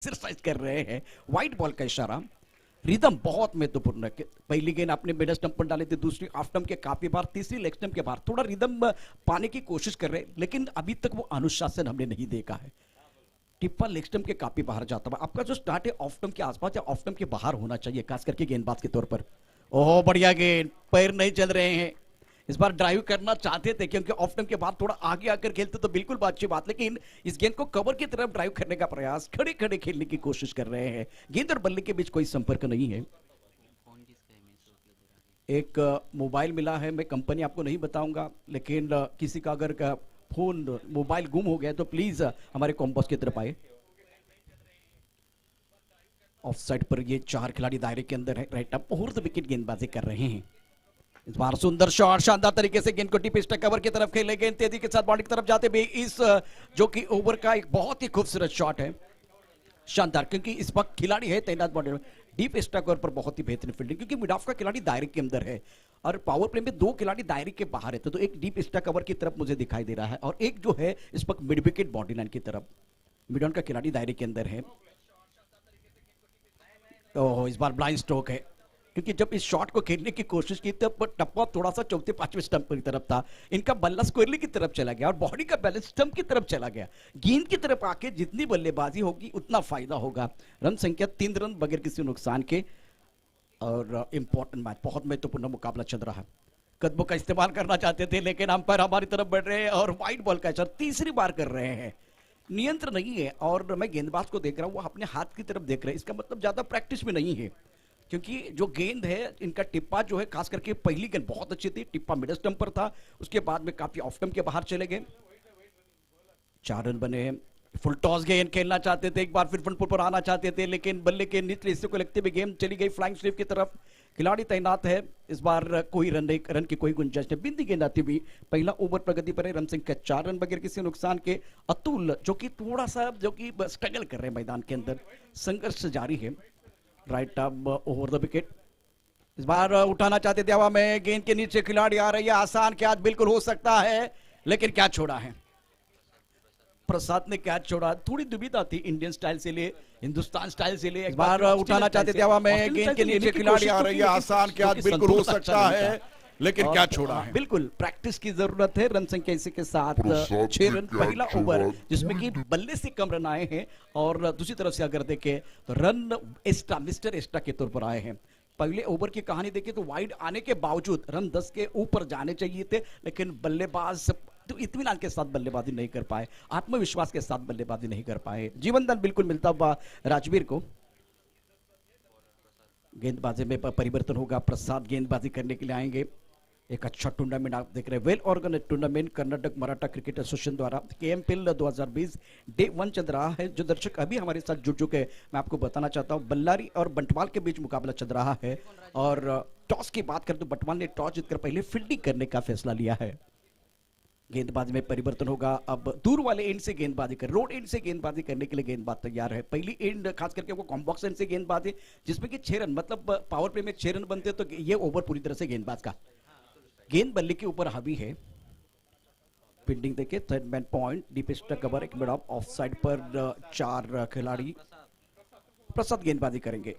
Exercise कर रहे हैं। व्हाइट बॉल का इशारा। रिदम बहुत महत्वपूर्ण है। पहली गेंद आपने मिड स्टंप पर डाली थी, दूसरी ऑफ स्टंप के काफी बार, तीसरी लेग स्टंप के बाहर। थोड़ा रिदम पाने की कोशिश कर रहे हैं, लेकिन अभी तक वो अनुशासन हमने नहीं देखा है। टिप्पा लेग स्टंप के काफी बाहर जाता है। आपका जो स्टार्ट है ऑफ स्टंप के आसपास या ऑफ स्टंप के बाहर होना चाहिए, खास करके गेंदबाज के तौर पर। ओह बढ़िया गेंद, पैर नहीं चल रहे हैं। इस बार ड्राइव करना चाहते थे, क्योंकि ऑफ टाइम के बाद थोड़ा आगे आकर खेलते तो बिल्कुल अच्छी बात, लेकिन इस गेंद को कवर की तरफ ड्राइव करने का प्रयास, खड़े खड़े खेलने की कोशिश कर रहे हैं। गेंद और बल्ले के बीच कोई संपर्क नहीं है। एक मोबाइल मिला है, मैं कंपनी आपको नहीं बताऊंगा, लेकिन किसी का अगर फोन मोबाइल गुम हो गया तो प्लीज हमारे कॉम्पोस की तरफ आए। ऑफ साइड पर ये चार खिलाड़ी दायरे के अंदर है। राइट अप और विकेट गेंदबाजी कर रहे हैं। इस बार सुंदर शॉट, शानदार तरीके से गेंद को टिप स्टक कवर की तरफ खेले, गेंद तेजी के साथ बॉडी की तरफ जाते भी इस जो कि ओवर का एक बहुत ही खूबसूरत शॉट है। शानदार, क्योंकि इस वक्त खिलाड़ी है तैनात बॉडी में। डीप स्टक कवर पर बहुत ही बेहतरीन फील्डिंग, क्योंकि मिड ऑफ का खिलाड़ी दायरे के अंदर है और पावर प्ले में दो खिलाड़ी दायरे के बाहर है। तो एक डीप स्टक कवर की तरफ मुझे दिखाई दे रहा है और एक जो है इस वक्त मिड विकेट बॉडी लाइन की तरफ। मिड ऑन का खिलाड़ी दायरे के अंदर है। तो इस बार ब्लाइंड स्ट्रोक है, क्योंकि जब इस शॉट को खेलने की कोशिश की तब टप्पा थोड़ा सा चौथे पांचवें स्टंप की तरफ था। इनका बल्ला स्क्वायरली की तरफ चला गया और बॉडी का बैलेंस स्टंप की तरफ चला गया। गेंद की तरफ आके जितनी बल्लेबाजी होगी उतना फायदा होगा। रन संख्या 3 रन बगैर किसी नुकसान के। और इंपॉर्टेंट मैच, बहुत महत्वपूर्ण मुकाबला चल रहा है। कदमों का इस्तेमाल करना चाहते थे, लेकिन अंपायर हमारी तरफ बढ़ रहे हैं और व्हाइट बॉल का इशारा तीसरी बार कर रहे हैं। नियंत्रण नहीं है और मैं गेंदबाज को देख रहा हूं, वो अपने हाथ की तरफ देख रहे हैं। इसका मतलब ज्यादा प्रैक्टिस में नहीं है, क्योंकि जो गेंद है इनका टिप्पा जो है, खास करके पहली गेंद बहुत अच्छी थी, टिप्पा मिड स्टंप पर था, उसके बाद में काफी ऑफ स्टंप के बाहर चले गए। 4 रन बने। फुल टॉस गेंद खेलना चाहते थे, एक बार फिर फ्रंट पर आना चाहते थे, लेकिन बल्ले के निचले हिस्से को लगते हुए गेंद चली गई फ्लाइंग स्लिप की तरफ। खिलाड़ी तैनात है। इस बार कोई रन की कोई गुंजाइश नहीं। बिंदी गेंद आती हुई पहला ओवर प्रगति पर है। रन संख्या 4 रन बगैर किसी नुकसान के। अतुल जो कि थोड़ा सा जो कि स्ट्रगल कर रहे हैं मैदान के अंदर, संघर्ष जारी है। राइट अब ओवर द विकेट। इस बार उठाना चाहते थे हवा में, गेंद के नीचे खिलाड़ी आ रही है। आसान कैच बिल्कुल हो सकता है, लेकिन क्या छोड़ा है प्रसाद ने, कैच छोड़ा। थोड़ी दुविधा थी, इंडियन स्टाइल से लिए हिंदुस्तान स्टाइल से लिए। एक बार उठाना चाहते थे हवा में, गेंद के नीचे खिलाड़ी आ रही है। आसान कैच बिल्कुल हो सकता है, लेकिन क्या छोड़ा है। बिल्कुल प्रैक्टिस की जरूरत है। रन संख्या इसी के साथ 6 रन पहला ओवर, जिसमें कि बल्ले से कम रन आए हैं। और दूसरी तरफ से अगर देखें तो रन एक्स्ट्रा, मिस्टर एक्स्ट्रा के तौर पर आए हैं। पहले ओवर की कहानी देखिए तो वाइड आने के बावजूद रन 10 के ऊपर जाने चाहिए थे, लेकिन बल्लेबाज तो इत्मीनान के साथ बल्लेबाजी नहीं कर पाए, आत्मविश्वास के साथ बल्लेबाजी नहीं कर पाए। जीवन दान बिल्कुल मिलता हुआ राजवीर को। गेंदबाजी में परिवर्तन होगा। प्रसाद गेंदबाजी करने के लिए आएंगे। एक अच्छा टूर्नामेंट आप देख रहे हैं, well organise tournament Karnataka Maratha cricket association द्वारा KMPL 2020 डे 1 चल रहा है। जो दर्शक अभी हमारे साथ जुड़ चुके हैं, मैं आपको बताना चाहता हूं, बल्लारी और बंटवाल के बीच मुकाबला चल रहा है। और टॉस की बात करें तो बंटवाल ने टॉस जीतकर पहले फील्डिंग करने का फैसला लिया है। गेंदबाजी में परिवर्तन होगा। अब दूर वाले एंड से गेंदबाजी कर, रोड एंड से गेंदबाजी करने के लिए गेंदबाज तैयार है। पहली एंड खास करके वो कॉम्बॉक्स एंड से गेंदबाजी, जिसमें कि 6 रन, मतलब पावर प्ले में 6 रन बनते, तो ये ओवर पूरी तरह से गेंदबाज का। गेंद बल्ले के ऊपर हावी है। फील्डिंग देखिए, third man point, deep stuck cover, एक मिनट ऑफ साइड पर 4 खिलाड़ी। प्रसाद गेंदबाजी करेंगे,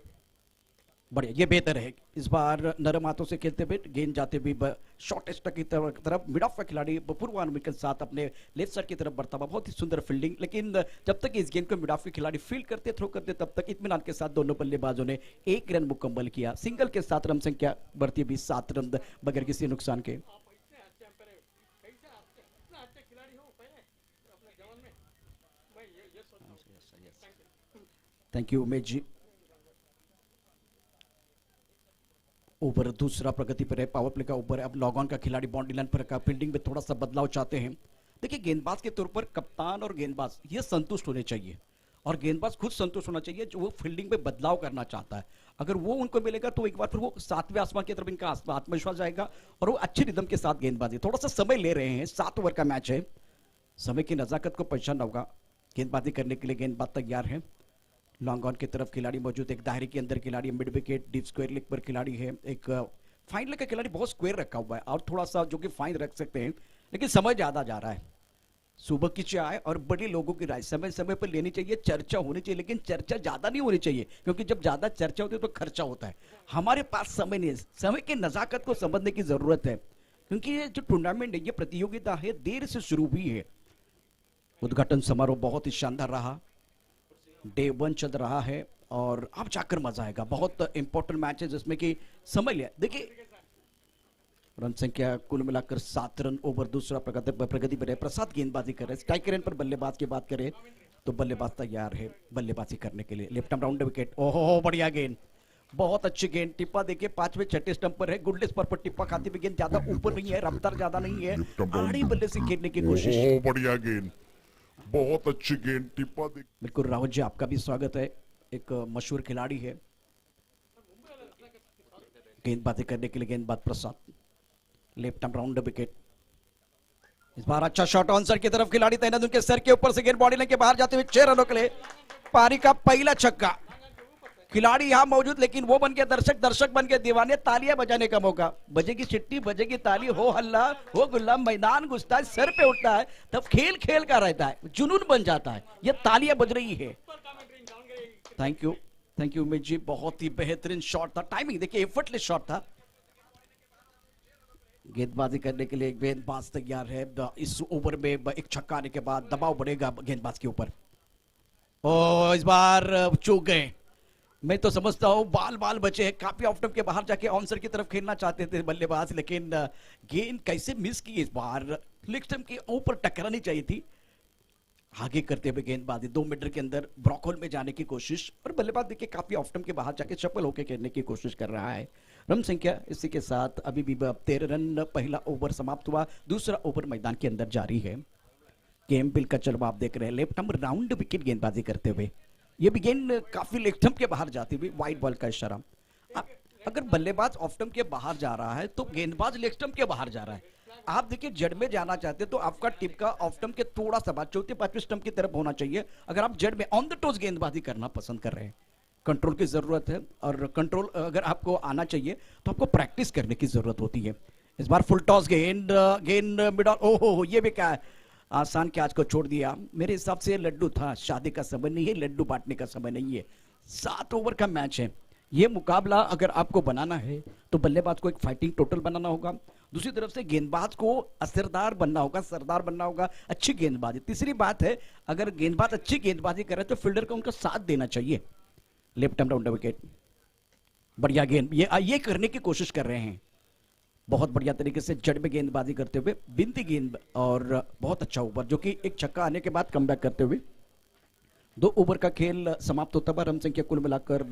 बढ़िया, ये बेहतर है। इस बार नरम हाथों से खेलते हुए गेंद जाते हुए शॉर्ट स्टक की तरफ मिड ऑफ का खिलाड़ी पूर्वानुमान के साथ अपने लेफ्ट साइड की तरफ बढ़ता हुआ, बहुत ही सुंदर फील्डिंग। लेकिन जब तक इस गेंद को मिड ऑफ के खिलाड़ी फील्ड करते, थ्रो करते, तब तक इत्मीनान के साथ दोनों बल्लेबाजों ने 1 रन मुकम्मल किया। सिंगल के साथ रन संख्या बढ़ती हुई 7 रन बगैर किसी नुकसान के। Thank you Umesh ji. Over दूसरा प्रगति पर है, पावर प्ले का ओवर है। अब लॉग ऑन का खिलाड़ी बाउंड्री लाइन पर का फील्डिंग में थोड़ा सा बदलाव चाहते हैं। देखिए, गेंदबाज के तौर पर कप्तान और गेंदबाज ये संतुष्ट होने चाहिए, और गेंदबाज खुद संतुष्ट होना चाहिए जो वो फील्डिंग में बदलाव करना चाहता है। अगर वो उनको मिलेगा तो एक बार फिर वो 7वें आसमान की तरफ इनका आत्मविश्वास जाएगा और वो अच्छी रिदम के साथ गेंदबाजी। थोड़ा सा समय ले रहे हैं, 7 ओवर का मैच है, समय की नजाकत को पहचानना होगा। गेंदबाजी करने के लिए गेंदबाज तैयार है। लॉन्ग ऑन की तरफ खिलाड़ी मौजूद, एक दायरे के अंदर खिलाड़ी, mid wicket deep square leg पर खिलाड़ी है। एक फाइन लेग का खिलाड़ी बहुत स्क्वायर रखा हुआ है, और थोड़ा सा जो कि फाइन रख सकते हैं, लेकिन समय ज्यादा जा रहा है। सुबह की चाय और बड़े लोगों की राय समय समय पर लेनी चाहिए, चर्चा होनी चाहिए, लेकिन चर्चा ज्यादा नहीं होनी चाहिए, क्योंकि जब ज्यादा चर्चा होती है तो खर्चा होता है। हमारे पास समय नहीं है, समय की नजाकत को समझने की जरूरत है, क्योंकि ये जो टूर्नामेंट है, ये प्रतियोगिता है, देर से शुरू हुई है। उद्घाटन समारोह बहुत ही शानदार रहा, डे 1 चल रहा है और अब जाकर मजा आएगा। बहुत इंपॉर्टेंट मैच है जिसमें कि समय लिया। देखिए रन संख्या कुल मिलाकर 7 रन ओवर, दूसरा प्रगति पर है। प्रसाद गेंदबाजी कर रहे हैं। स्ट्राइक रेट पर बल्लेबाज की बात करें तो बल्लेबाज तैयार है बल्लेबाजी करने के लिए। लेफ्ट आर्म राउंड विकेट, ओहो बढ़िया गेंद, बहुत अच्छी गेंद। टिप्पा देखिए 5वें 6ठे स्टंप पर है, गुडलेस पर टिप्पा खाती हुई गेंद, ज्यादा ऊपर नहीं है, रफ्तार ज्यादा नहीं है, आड़ी बल्ले से खेलने की कोशिश। बढ़िया गेंद, बहुत अच्छी गेंद। टिप्पा बिल्कुल राहुल जी, आपका भी स्वागत है। एक मशहूर खिलाड़ी है। गेंदबाजी करने के लिए गेंदबाज प्रसाद, लेफ्ट आर्म राउंड विकेट। इस बार अच्छा शॉट ऑन सर की तरफ, खिलाड़ी तैनात, उनके सर के ऊपर से गेंद बॉडी लाइन के बाहर जाते हुए 6 रनों के लिए पारी का पहला छक्का। खिलाड़ी यहां मौजूद, लेकिन वो बन के दर्शक, दर्शक बन के दीवाने, तालियां बजाने का मौका। बजेगी चिट्ठी, बजेगी ताली, हो हल्ला हो गुल्ला, मैदान घुसता है, सर पे उठता है, तब खेल खेल का रहता है, जुनून बन जाता है। ये तालियां बज रही है। थैंक यू उमेश जी, बहुत ही बेहतरीन शॉट था। टाइमिंग देखिए, एफर्टलेस शॉट था। गेंदबाजी करने के लिए एक गेंदबाज तैयार है। इस ओवर में एक छक्का आने के बाद दबाव बढ़ेगा गेंदबाज के ऊपर। ओ इस बार चूक गए। मैं तो समझता हूं बाल बाल बचे हैं, काफी ऑफ स्टंप के बाहर जाके ऑनसर की तरफ खेलना चाहते थे बल्लेबाज, लेकिन गेंद कैसे मिस की इस बार। लेग स्टंप के ऊपर टकरानी चाहिए थी। आगे करते हुए गेंदबाजी 2 मीटर के अंदर ब्लॉक होल में जाने की कोशिश, और बल्लेबाज देखिए काफी ऑफ स्टंप के बाहर जाके सफल होकर खेलने की कोशिश कर रहा है। रन संख्या इसी के साथ अभी भी 13 रन। पहला ओवर समाप्त हुआ, दूसरा ओवर मैदान के अंदर जारी है। गेम बिल का चलवा आप देख रहे हैं। लेफ्ट आर्म राउंड विकेट गेंदबाजी करते हुए, ये भी गेंद काफी लेग स्टंप के बाहर जाती हुई, वाइड बॉल का इशारा। अगर बल्लेबाज ऑफ स्टंप के बाहर जा रहा है तो गेंदबाज लेग स्टंप के बाहर जा रहा है। आप देखिए जड़ में जाना चाहते तो आपका टिप का ऑफ स्टंप के थोड़ा सा बाद 4-5वें स्टंप की तरफ होना चाहिए। अगर आप जड़ में ऑन द टॉस गेंदबाजी करना पसंद कर रहे हैं, कंट्रोल की जरूरत है, और कंट्रोल अगर आपको आना चाहिए तो आपको प्रैक्टिस करने की जरूरत होती है। इस बार फुल टॉस गेंद, गेंद मिडल, ओहो ये भी क्या है, आसान कैच को छोड़ दिया। मेरे हिसाब से लड्डू था, शादी का समय नहीं है, लड्डू बांटने का समय नहीं है। 7 ओवर का मैच है। ये मुकाबला अगर आपको बनाना है तो बल्लेबाज को एक फाइटिंग टोटल बनाना होगा, दूसरी तरफ से गेंदबाज को असरदार बनना होगा, सरदार बनना होगा, अच्छी गेंदबाजी। तीसरी बात है, अगर गेंदबाज अच्छी गेंदबाजी करे तो फील्डर को उनका साथ देना चाहिए। लेफ्ट आर्म राउंड विकेट, बढ़िया गेंद, ये करने की कोशिश कर रहे हैं बहुत बढ़िया तरीके से जड़ में गेंदबाजी करते हुए, बिनती गेंद, और बहुत अच्छा ओवर, जो कि एक छक्का आने के बाद कमबैक करते हुए 2 ओवर का खेल समाप्त होता है। रन संख्या कुल मिलाकर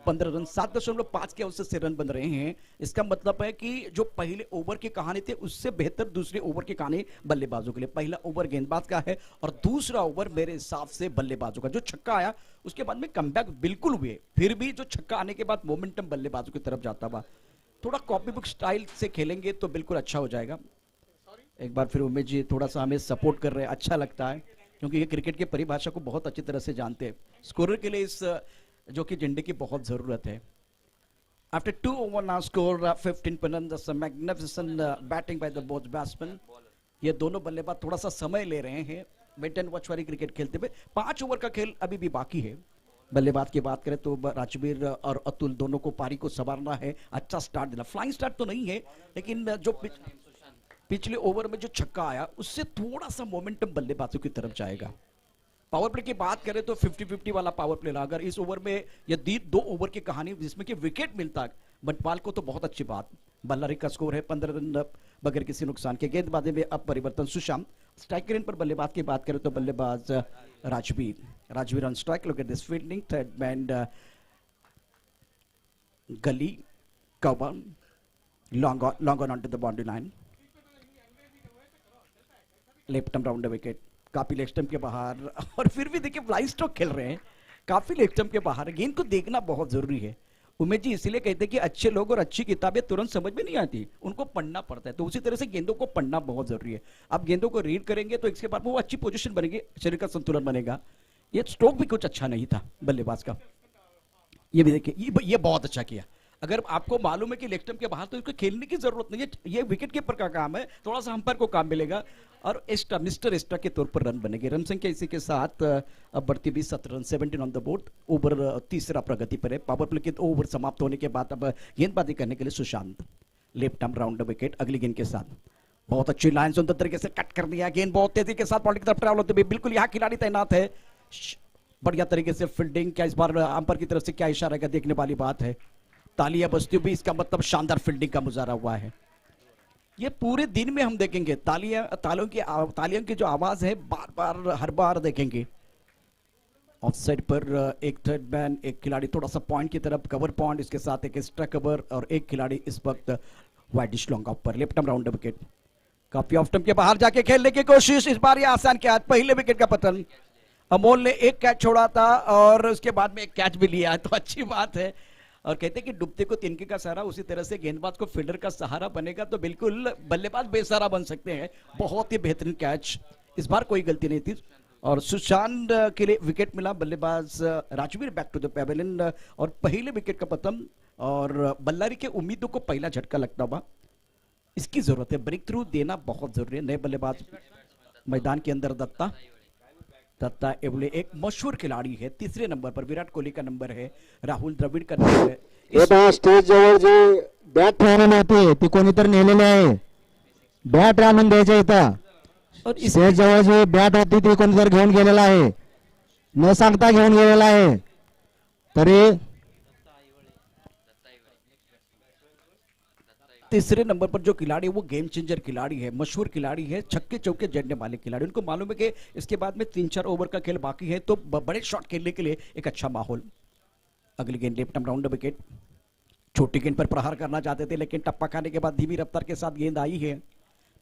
15 रन, 7.5 के औसत से रन बन रहे हैं। इसका मतलब है कि जो पहले ओवर की कहानी थी उससे बेहतर दूसरे ओवर की कहानी बल्लेबाजों के लिए। पहला ओवर गेंदबाज का है और दूसरा ओवर मेरे हिसाब से बल्लेबाजों का। जो छक्का आया उसके बाद में कमबैक बिल्कुल हुए, फिर भी जो छक्का आने के बाद मोमेंटम बल्लेबाजों की तरफ जाता हुआ। थोड़ा कॉपी बुक स्टाइल से खेलेंगे तो बिल्कुल अच्छा हो जाएगा। एक बार फिर उमेश जी थोड़ा सा हमें सपोर्ट कर रहे हैं, अच्छा लगता है, क्योंकि ये क्रिकेट की परिभाषा को बहुत अच्छी तरह से जानते हैं। स्कोरर के लिए इस जो कि झंडे की बहुत जरूरत है। After 2 over now score 15 runs, magnificent batting by the both batsman. ये दोनों बल्लेबाज थोड़ा सा समय ले रहे हैं वेट एंड वॉच वाली क्रिकेट खेलते हुए। 5 ओवर का खेल अभी भी बाकी है। बल्लेबाज की बात करें तो राजवीर और अतुल दोनों को पारी को संवारना है, अच्छा स्टार्ट देना। फ्लाइंग स्टार्ट तो नहीं है, लेकिन जो पिछले ओवर में जो छक्का आया उससे थोड़ा सा मोमेंटम बल्लेबाजों की तरफ जाएगा। पावर प्ले की बात करें तो 50-50 वाला पावर प्ले रहा। अगर इस ओवर में यदि 2 ओवर की कहानी जिसमें कि विकेट मिलता बनपाल को तो बहुत अच्छी बात। बल्लारी का स्कोर है 15 रन बगैर किसी नुकसान के। गेंदबाजी में अब परिवर्तन, सुशांत। स्ट्राइक रेट पर बल्लेबाज की बात करें तो बल्लेबाज Rajveer on strike. Look at this fielding, third man gully cover, long on to the boundary line. Left arm round wicket, काफी लेग स्टंप के बाहर, और फिर भी देखिए फ्लाई स्ट्रोक खेल रहे हैं, काफी लेग स्टंप के बाहर। गेंद को देखना बहुत जरूरी है उमेश जी, इसीलिए कहते हैं कि अच्छे लोग और अच्छी किताबें तुरंत समझ में नहीं आती, उनको पढ़ना पड़ता है। तो उसी तरह से गेंदों को पढ़ना बहुत जरूरी है। आप गेंदों को रीड करेंगे तो इसके बाद वो अच्छी पोजीशन बनेगी, शरीर का संतुलन बनेगा। ये स्ट्रोक भी कुछ अच्छा नहीं था बल्लेबाज का। ये भी देखिए, ये बहुत अच्छा किया। अगर आपको मालूम है कि लेग स्टंप के बाहर तो इसको खेलने की जरूरत नहीं है, ये विकेट कीपर का काम है, थोड़ा सा अंपायर को काम मिलेगा और एक्स्ट्रा मिस्टर एक्स्ट्रा के तौर पर रन बनेंगे। रन संख्या इसी के साथ अब बढ़ती हुई 17 run, 17 on the board. Over तीसरा प्रगति पर है। पावर प्ले के ओवर समाप्त होने के बाद अब गेंदबाजी करने के लिए Sushant. Left arm round wicket अगली गेंद के साथ। बहुत अच्छी लाइन सुंदर तरीके से कट कर दिया, गेंद बहुत तेजी के साथ बॉलिंग की तरफ ट्रैवल होते हुए, बिल्कुल यहाँ खिलाड़ी तैनात है, बढ़िया तरीके से फील्डिंग। क्या इस बार अंपायर की तरफ से क्या इशारा है, देखने वाली बात है। तालियां बजती हुई, इसका मतलब शानदार फील्डिंग का मुजाहरा हुआ है। ये पूरे दिन में हम देखेंगे तालियों की जो आवाज है बार बार हर बार देखेंगे। ऑफ साइड पर एक थर्ड मैन, एक खिलाड़ी थोड़ा सा पॉइंट की तरफ, कवर पॉइंट, इसके साथ एक एक्स्ट्रा कवर और एक खिलाड़ी इस वक्त वाइडिश लॉन्ग ऑफ पर। लेफ्ट आर्म राउंड विकेट, काफी ऑफ स्टंप के बाहर जाके खेलने की कोशिश, इस बार ये आसान कैच, पहले विकेट का पतन। अमोल ने एक कैच छोड़ा था और उसके बाद में एक कैच भी लिया, तो अच्छी बात है। और कहते हैं कि डूबते को तिनके का सहारा, उसी तरह से गेंदबाज को फील्डर का सहारा बनेगा तो बिल्कुल बल्लेबाज बेसहारा बन सकते हैं। बहुत ही बेहतरीन कैच, इस बार कोई गलती नहीं थी और सुशांत के लिए विकेट मिला। बल्लेबाज Rajveer back to the pavilion और पहले विकेट का पतन। और बल्लारी के उम्मीदों को पहला झटका लगता हुआ, इसकी जरूरत है, ब्रेक थ्रू देना बहुत जरूरी है। नए बल्लेबाज मैदान के अंदर दत्ता एवले एक मशहूर खिलाड़ी है, तीसरे नंबर पर विराट कोहली का नंबर है, राहुल द्रविड़ का नंबर है। स्टेज जवळ जे बॅट आणून होते ती कोणीतरी नेलेली आहे, बॅट आणून द्यायचे इथं। और इस स्टेज जवळ जी बॅट होती ती कोणीतरी घेऊन गेलेला आहे, न सांगता घेऊन गेलेला आहे। तरी तीसरे नंबर पर जो खिलाड़ी है वो गेम चेंजर खिलाड़ी है, मशहूर खिलाड़ी है, छक्के चौके जड़ने वाले खिलाड़ी। उनको मालूम है कि इसके बाद में 3-4 ओवर का खेल बाकी है, तो बड़े शॉट खेलने के लिए एक अच्छा माहौल। अगली गेंद लेफ्ट आर्म राउंड विकेट, छोटी गेंद पर प्रहार करना चाहते थे लेकिन टप्पा खाने के बाद धीमी रफ्तार के साथ गेंद आई है।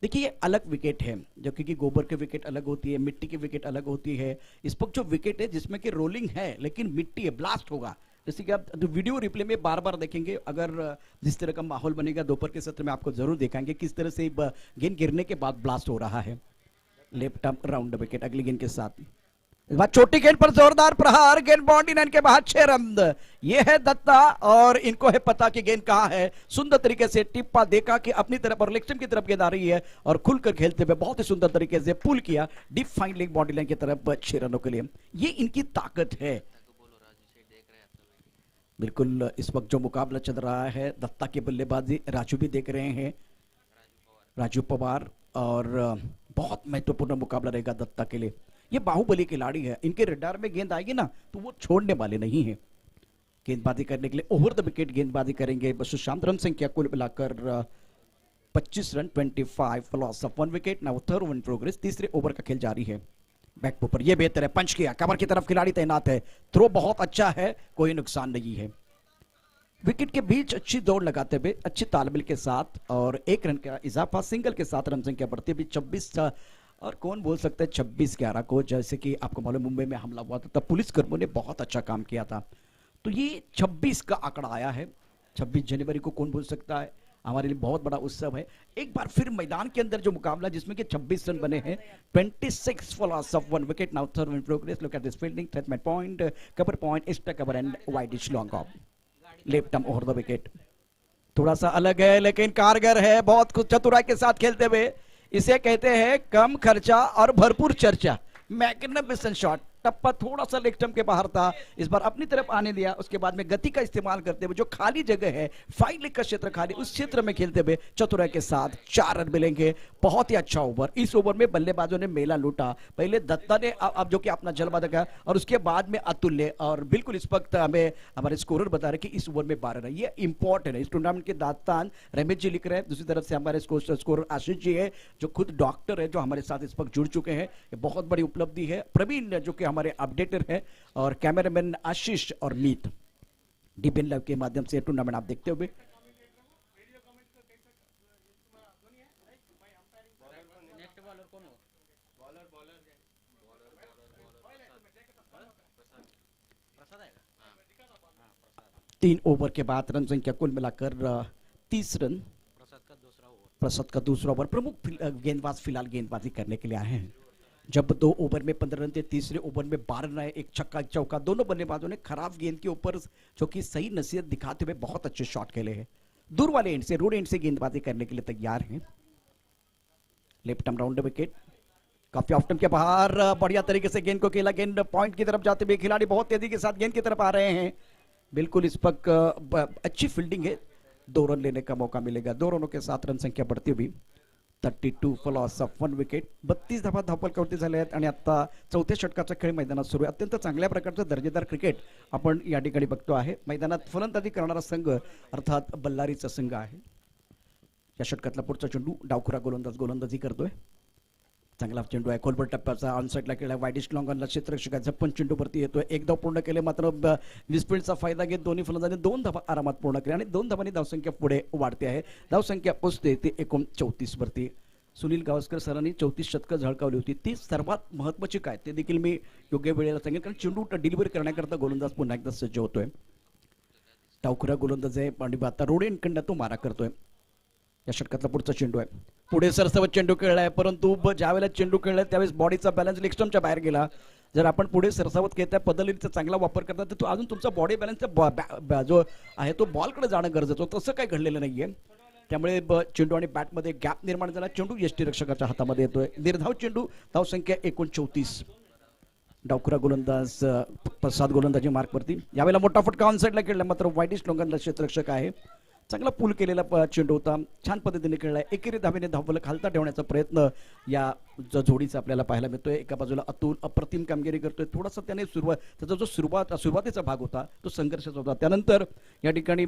देखिए ये अलग विकेट है, जो क्योंकि गोबर की विकेट अलग होती है, मिट्टी की विकेट अलग होती है। इस वक्त जो विकेट है जिसमें कि रोलिंग है लेकिन मिट्टी है, ब्लास्ट होगा, जैसे कि आप वीडियो रिप्ले में बार बार देखेंगे। अगर जिस तरह का माहौल बनेगा दोपहर के सत्र में आपको जरूर दिखाएंगे किस तरह से गेंद गिरने के बाद ब्लास्ट हो रहा है। लेफ्ट आर्म राउंड विकेट अगली गेंद के साथ, इस बार छोटी गेंद पर जोरदार प्रहार, गेंद बाउंड्री लाइन के बाहर 6 रन। ये है दत्ता और इनको है पता कि गेंद कहां है। सुंदर तरीके से टिप्पा देखा कि अपनी तरफ और लेग स्टंप की तरफ गेंद आ रही है और खुलकर खेलते हुए बहुत ही सुंदर तरीके से पुल किया deep fine leg boundary line की तरफ 6 रनों के लिए। ये इनकी ताकत है। बिल्कुल इस वक्त जो मुकाबला चल रहा है, दत्ता की बल्लेबाजी राजू भी देख रहे हैं, राजू पवार, और बहुत महत्वपूर्ण मुकाबला रहेगा दत्ता के लिए। ये बाहुबली खिलाड़ी है, इनके रडार में गेंद आएगी ना तो वो छोड़ने वाले नहीं है। गेंदबाजी करने के लिए ओवर द विकेट गेंदबाजी करेंगे सुशांत। रन संख्या कुल मिलाकर 25 run, 25 loss of 1 wicket. Now third over in progress, तीसरे ओवर का खेल जारी है। बैक पर यह बेहतर है, पंच किया, कवर की तरफ खिलाड़ी तैनात है, थ्रो बहुत अच्छा है, कोई नुकसान नहीं है। विकेट के बीच अच्छी दौड़ लगाते हुए, अच्छी तालमेल के साथ और 1 रन का इजाफा, सिंगल के साथ रन संख्या बढ़ती हुई 26। और कौन बोल सकता है 26-11 को, जैसे कि आपको मालूम मुंबई में हमला हुआ था तब पुलिस कर्मियों ने बहुत अच्छा काम किया था, तो ये 26 का आंकड़ा आया है। 26 जनवरी को कौन भूल सकता है, हमारे लिए बहुत बड़ा उत्सव है। एक बार फिर मैदान के अंदर जो मुकाबला जिसमें कि 26 रन बने हैं, 26 for loss of 1 wicket. Now third in progress, look at this fielding, third man point, cover point, extra cover and widish long off. Left arm over the wicket, थोड़ा सा अलग है लेकिन कारगर है, बहुत कुछ चतुराई के साथ खेलते हुए। इसे कहते हैं कम खर्चा और भरपूर चर्चा, मैग्निफिसेंट शॉट। टप्पा थोड़ा सा लेग स्टंप के बाहर था, इस बार अपनी तरफ आने दिया, उसके बाद में गति का इस्तेमाल करते हुए जो खाली जगह है, 5 लेग का क्षेत्र खाली, उस क्षेत्र में खेलते हुए चतुराई के साथ 4 रन मिलेंगे। बहुत ही अच्छा ओवर। इस ओवर में बल्लेबाजों ने मेला लूटा, पहले दत्ता ने अब जो कि अपना जलवा दिखाया और उसके बाद में अतुल ने, और बिल्कुल इस वक्त हमें हमारे स्कोरर बता रहे कि इस ओवर में 12 रन, ये इंपॉर्टेंट है। इस टूर्नामेंट के दास्तान रमेश जी लिख रहे हैं, दूसरी तरफ से हमारे स्कोरर आशीष जी है जो खुद डॉक्टर है, जो हमारे साथ इस वक्त जुड़ चुके हैं। ये बहुत बड़ी उपलब्धि है। प्रवीण जो कि हमारे अपडेटर है और कैमरामैन आशीष और मीत, डीपीएन लाइव के माध्यम से टूर्नामेंट आप देखते हुए। तीन ओवर के बाद रन संख्या कुल मिलाकर 30 रन। प्रसाद का दूसरा ओवर। प्रमुख गेंदबाज फिलहाल गेंदबाजी करने के लिए आए हैं। जब 2 ओवर में 15 रन थे, तीसरे ओवर में 12 रन आए, एक छक्का एक चौका, दोनों बल्लेबाजों ने खराब गेंद के ऊपर जो कि सही नसीहत दिखाते हुए बहुत अच्छे शॉट खेले हैं। दूर वाले एंड से, रोड एंड से गेंदबाजी करने के लिए तैयार हैं। लेफ्ट आर्म राउंड विकेट, काफी ऑफ के बाहर बढ़िया तरीके से गेंद को खेला, गेंद पॉइंट की तरफ जाते हुए खिलाड़ी बहुत तेजी के साथ गेंद की तरफ आ रहे हैं। बिल्कुल इस पक अच्छी फील्डिंग है, 2 रन लेने का मौका मिलेगा। 2 रनों के साथ रन संख्या बढ़ती हुई 32 फॉर लॉस ऑफ 1 विकेट। 32 धावा धावपलकावरती झाले आहेत आणि आता चौथ्या षटकाचा खेळ मैदानात सुरू आहे। अत्यंत चांगल्या प्रकारचं दर्जेदार क्रिकेट आपण या ठिकाणी बघतो आहे। मैदानात फलंदाजी करणारा संघ अर्थात बल्लारीचा संघ आहे। या षटकातला पुढचा चेंडू डावखुरा गोलंदाजी करतोय, चांगला चेंडू आहे, खोलवर टप्प्याचा ऑनसाइडला केला, वाईडिश लॉंगॉनला क्षेत्ररक्षका झप्पन चेंडूवरती येतोय। 1 धाव पूर्ण केले, मात्र मिसफिल्डचा फायदा घेत दोन्ही फलंदाजांनी 2 धावा आरामात पूर्ण केल्या आणि 2 धावांनी धावसंख्या पुढे वाढते आहे। धावसंख्या पोचते ते 39 वरती। सुनील गावस्कर सरांनी 34 शतकं झळकावली होती, ती सर्वात महत्त्वाची काय ते देखील मी योग्य वेळेला सांगेन, कारण चेंडू डिलिव्हरी करण्याकरता गोलंदाज पुन्हा एकदा सज्ज होतोय। डावखुरा गोलंदाज आहे आणि आता रोड एंडकडनं तो मारा करतोय। या षटकातला पुढचा चेंडू आहे, पुढे सरसवत चेंडू खेळलाय, परंतु ज्यावेळेला चेंडू खेळलाय त्यावेळेस बॉडीचा बॅलन्स लेग स्टंपच्या बाहेर गेला। जर आपण पुढे सरसावत खेळताय, पद्धतीचा चांगला वापर करता, तर तो अजून तुमचा बॉडी बॅलन्सचा जो आहे तो बॉलकडे जाणं गरजेचं होतं, तसं काही घडलेलं नाहीये। त्यामुळे चेंडू आणि बॅटमध्ये गॅप निर्माण झाला, चेंडू यष्टीरक्षकाच्या हातामध्ये येतोय। निर्धाव चेंडू, धावसंख्या 39। डावखुरा गोलंदाज प्रसाद गोलंदाजी मार्कवरती, यावेळेला मोठा फटका ऑन साईडला खेळला, मात्र वाईडिश लोंगनला क्षेत्ररक्षक आहे। चांगला पूल केलेला चेंडू होता, छान पद्धतीने खेळलाय। एकेरी धावेने धावफलक खालता ठेवण्याचा प्रयत्न या जोडीचा आपल्याला पाहायला मिळतोय। एका बाजूला अतुल अप्रतिम कामगिरी करतोय, थोडासा त्याने त्याचा जो सुरुवातीचा भाग होता तो संघर्षाचा होता, त्यानंतर या ठिकाणी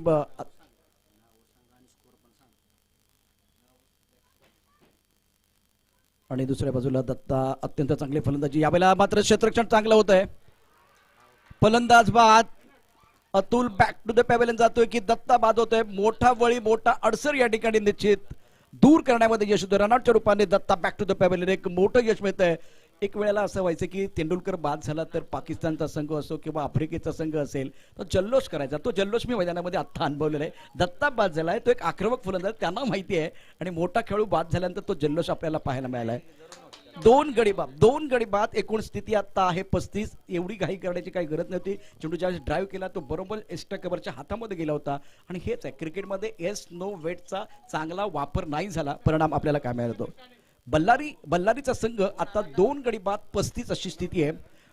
आणि दुसऱ्या बाजूला दत्ता अत्यंत चांगली फलंदाजी, यावेळेला मात्र क्षेत्ररक्षण चांगलं होत आहे। फलंदाज बाद, Atul back to the pavilion जातोय की दत्ता बाद होतोय। मोठा वळी, मोठा अडसर या ठिकाणी निश्चित दूर करण्यामध्ये यश होतं। रनआउटच्या रूपाने Datta back to the pavilion, एक मोठं यश मिळतंय। एक वेळेला असं व्हायचं की तेंडुलकर बाद झाला तर पाकिस्तानचा संघ असो किंवा आफ्रिकेचा संघ असेल तो जल्लोष करायचा, तो जल्लोष मी मैदानामध्ये आत्ता अनुभवलेला आहे। दत्ता बाद झालाय, तो एक आक्रमक फलंदाज, त्यांना माहिती आहे, आणि मोठा खेळू बाद झाल्यानंतर तो जल्लोष आपल्याला पाहायला मिळालाय। 2 गडी बाद, एकूण स्थिती आता आहे 35। एवढी घाई करण्याची काही गरज नव्हती। चेंडू ज्यावेळेस ड्राईव्ह केला तो बरोबर एक्स्ट्रा कव्हरच्या हातामध्ये गेला होता, आणि हेच आहे क्रिकेटमध्ये येस नो वेटचा चांगला वापर नाही झाला, परिणाम आपल्याला काय मिळतो। बल्लारीचा संघ आता 2 गडी बाद 35 अशी स्थिती आहे।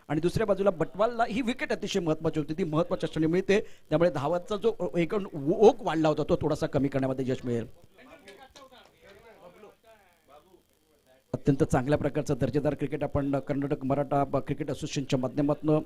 आणि दुसऱ्या बाजूला बटवालला ही विकेट अतिशय महत्त्वाची होती, ती महत्त्वाच्या क्षणी मिळते, त्यामुळे धावांचा जो एकूण ओघ वाढला होता तो थोडासा कमी करण्यामध्ये यश मिळेल। अत्यंत चांगल्या प्रकारचं दर्जेदार क्रिकेट आपण कर्नाटक मराठा क्रिकेट असोसिएशनच्या माध्यमातून